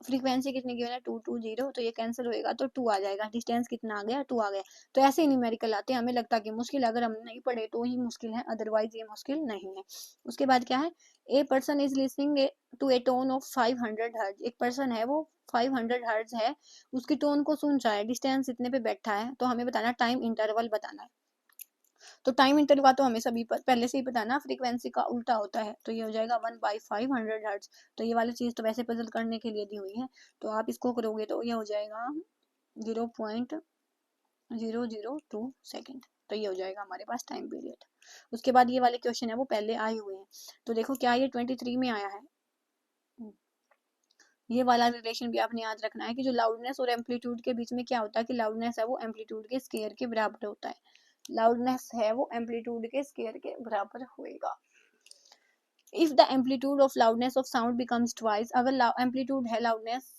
Speaker 1: फ्रीक्वेंसी कितनी गिवन है 220, तो ये कैंसिल होएगा तो 2 आ जाएगा, डिस्टेंस कितना आ गया 2 आ गया। तो ऐसे ही न्यूमेरिकल आते हैं, हमें लगता है कि मुश्किल, अगर हम नहीं पढ़े तो ही मुश्किल है, अदरवाइज ये मुश्किल नहीं है। उसके बाद क्या है, a person is listening to a tone of 500 hertz, एक पर्सन है वो 500 हर्ट्ज है, उसकी टोन को सुन रहा है, डिस्टेंस इतने पे बैठा है, तो हमें बताना टाइम इंटरवल बताना है। तो टाइम इंटरवल का तो हमें सभी पहले से ही पता है ना, फ्रीक्वेंसी का उल्टा होता है, तो ये हो जाएगा 1/500 हर्ट्ज। तो ये वाली चीज तो वैसे पजल करने के लिए दी हुई है, तो आप इसको करोगे तो ये हो जाएगा 0.002 सेकेंड। तो ये हो जाएगा हमारे पास टाइम पीरियड। उसके बाद ये वाले क्वेश्चन है वो पहले आए हुए हैं, तो देखो क्या ये 23 में आया है। ये वाला रिलेशन भी आपने याद रखना है कि जो लाउडनेस और एम्पलीट्यूड के बीच में क्या होता है कि लाउडनेस है वो एम्पलीट्यूड के स्केयर के बराबर होता है, लाउडनेस है वो एम्पलीट्यूड के स्केयर के बराबर होएगा। If the amplitude of loudness of sound becomes twice, अगर एम्पलीट्यूड है लाउडनेस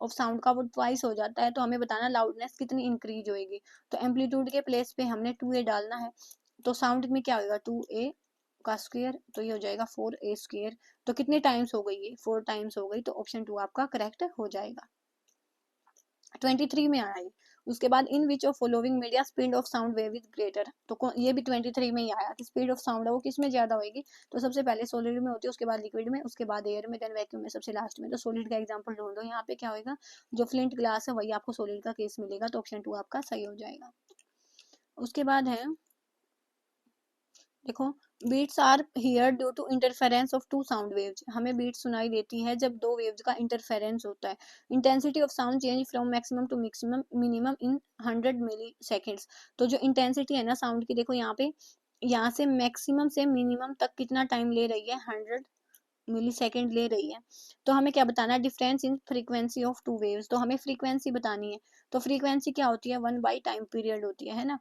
Speaker 1: ऑफ साउंड का वो ट्वाइस हो जाता है, तो हमें बताना लाउडनेस कितनी इंक्रीज होएगी। तो एम्पलीट्यूड के प्लेस पे हमने 2a डालना है, तो साउंड में क्या होगा 2a का स्क्वायर, तो ये हो जाएगा 4a स्क्वायर। तो कितने टाइम्स हो गई ये 4 टाइम्स हो गई, तो ऑप्शन 2 आपका करेक्ट हो जाएगा। 23 में आया है। उसके बाद in which of following media speed of sound wave is greater, तो ये भी 23 में ही आया कि स्पीड ऑफ साउंड है वो किस में ज्यादा होगी, तो सबसे पहले सॉलिड में होती है, उसके बाद लिक्विड में, उसके बाद एयर में, देन वैक्यूम में, सबसे लास्ट में। तो सॉलिड का एग्जांपल ढूंढ लो, यहाँ पे क्या होगा, जो फ्लिंट ग्लास है वही आपको सॉलिड का केस मिलेगा, तो ऑप्शन 2 आपका सही हो जाएगा। उसके बाद है देखो, beats are hear due to interference of two sound waves, हमें बीट सुनाई देती है जब दो वेव्स का इंटरफेरेंस होता है। Intensity of sound change from maximum to minimum in 100 milliseconds, तो जो इंटेंसिटी है ना साउंड की, देखो यहाँ पे, यहाँ से मैक्सिमम से मिनिमम तक कितना टाइम ले रही है 100 मिली सेकेंड ले रही है। तो हमें क्या बताना है, difference in frequency of two waves, तो हमें फ्रीक्वेंसी बतानी है। तो फ्रीक्वेंसी क्या होती है 1 बाई टाइम पीरियड होती है ना,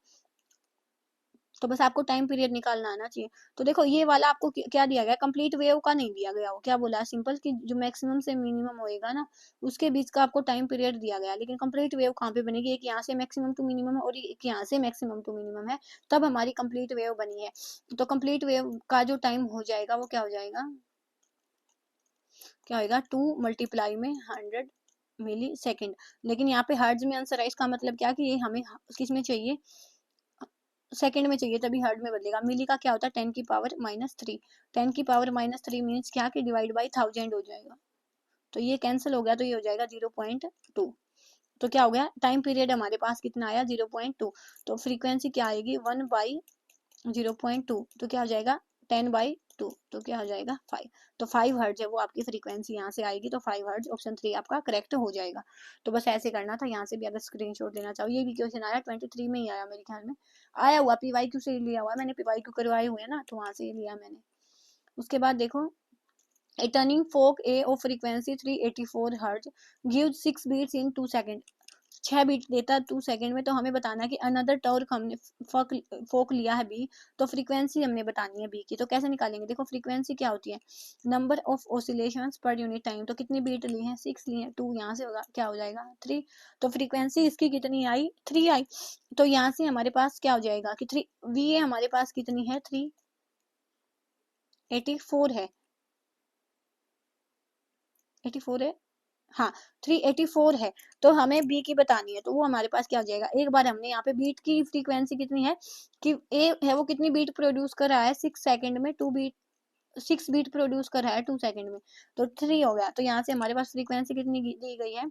Speaker 1: तो बस आपको टाइम पीरियड निकालना आना चाहिए। तो देखो ये वाला आपको क्या दिया गया, कंप्लीट वेव का नहीं दिया गया, वो क्या बोला सिंपल कि जो मैक्सिमम से मिनिमम होएगा ना उसके बीच का आपको टाइम पीरियड दिया गया, लेकिन कंप्लीट वेव कहाँ पे बनेगी, एक यहाँ से मैक्सिमम टू मिनिमम है और एक यहाँ से मैक्सिमम टू मिनिमम है, तब हमारी कंप्लीट वेव बनी है। तो कंप्लीट वेव का जो टाइम हो जाएगा वो क्या हो जाएगा, क्या होगा 2 मल्टीप्लाई में 100 मिली सेकेंड। लेकिन यहाँ पे हर्ट्ज में आंसर है, इसका मतलब क्या कि ये हमें किस में चाहिए, सेकंड में चाहिए, तभी हर्ड में बदलेगा। मिली का क्या होता है 10 की पावर -3, 10 की पावर -3 मीन्स क्या कि डिवाइड बाई 1000 हो जाएगा, तो ये कैंसिल हो गया, तो ये हो जाएगा 0.2। तो क्या हो गया, टाइम पीरियड हमारे पास कितना आया 0.2, तो फ्रीक्वेंसी क्या आएगी 1/0.2, तो क्या हो जाएगा 10/2, तो क्या हो जाएगा 5। तो 5 हर्ट्ज है वो आपकी फ्रीक्वेंसी यहाँ से आएगी, तो 5 हर्ट्ज ऑप्शन 3 आपका करेक्ट हो जाएगा। तो बस ऐसे करना था, यहाँ से भी अगर स्क्रीनशॉट लेना चाहो, ये भी क्वेश्चन आया 23 में ही आया मेरे ख्याल में, आया हुआ PYQ से लिया हुआ, मैंने PYQ करवाए हुए हैं ना, तो वहां से ही लिया मैंने। उसके बाद देखो, a turning fork A of frequency 384 hertz gives 6 beats in 2 second, 6 beat देता है 2 सेकेंड में। तो हमें बताना है कि अनदर टॉर्क हमने फोक लिया है बी, तो फ्रीक्वेंसी हमने बतानी है बी की, तो कैसे निकालेंगे, देखो फ्रीक्वेंसी क्या होती है number of oscillations per unit time, तो कितनी बीट ली है 6 ली है, 2 यहाँ से होगा क्या हो जाएगा 3, तो फ्रीक्वेंसी इसकी कितनी आई 3 आई। तो यहाँ से हमारे पास क्या हो जाएगा कि 3 वी ए हमारे पास कितनी है 384 है, 84 है, हाँ 384 है, तो हमें बी की बतानी है, तो वो हमारे पास क्या हो जाएगा, एक बार हमने यहाँ पे बीट की फ्रीक्वेंसी कितनी है कि ए है वो कितनी बीट प्रोड्यूस कर रहा है 6 सेकंड में, 6 बीट प्रोड्यूस कर रहा है 2 सेकंड में, तो 3 हो गया। तो यहाँ से हमारे पास फ्रीक्वेंसी कितनी दी गई है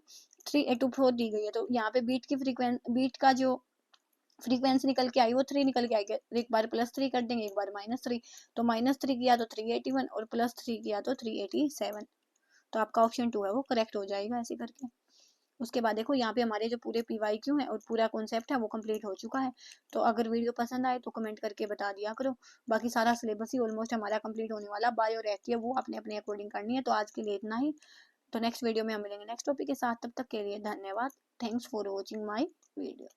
Speaker 1: 384 दी गई है, तो यहाँ पे बीट की फ्रीक्वेंसी, बीट का जो फ्रीक्वेंसी निकल के आई वो 3 निकल के आई, एक बार +3 कर देंगे एक बार -3, तो -3 किया तो 381 और +3 किया तो 387, तो आपका ऑप्शन 2 है वो करेक्ट हो जाएगा ऐसे करके। उसके बाद देखो यहाँ पे हमारे जो पूरे PYQ है और पूरा कॉन्सेप्ट है वो कंप्लीट हो चुका है। तो अगर वीडियो पसंद आए तो कमेंट करके बता दिया करो, बाकी सारा सिलेबस ही ऑलमोस्ट हमारा कंप्लीट होने वाला, बायो रहती है वो अपने अपने अकॉर्डिंग करनी है। तो आज के लिए इतना ही, तो नेक्स्ट वीडियो में हम मिलेंगे नेक्स्ट टॉपिक के साथ, तब तक के लिए धन्यवाद, thanks for watching my video.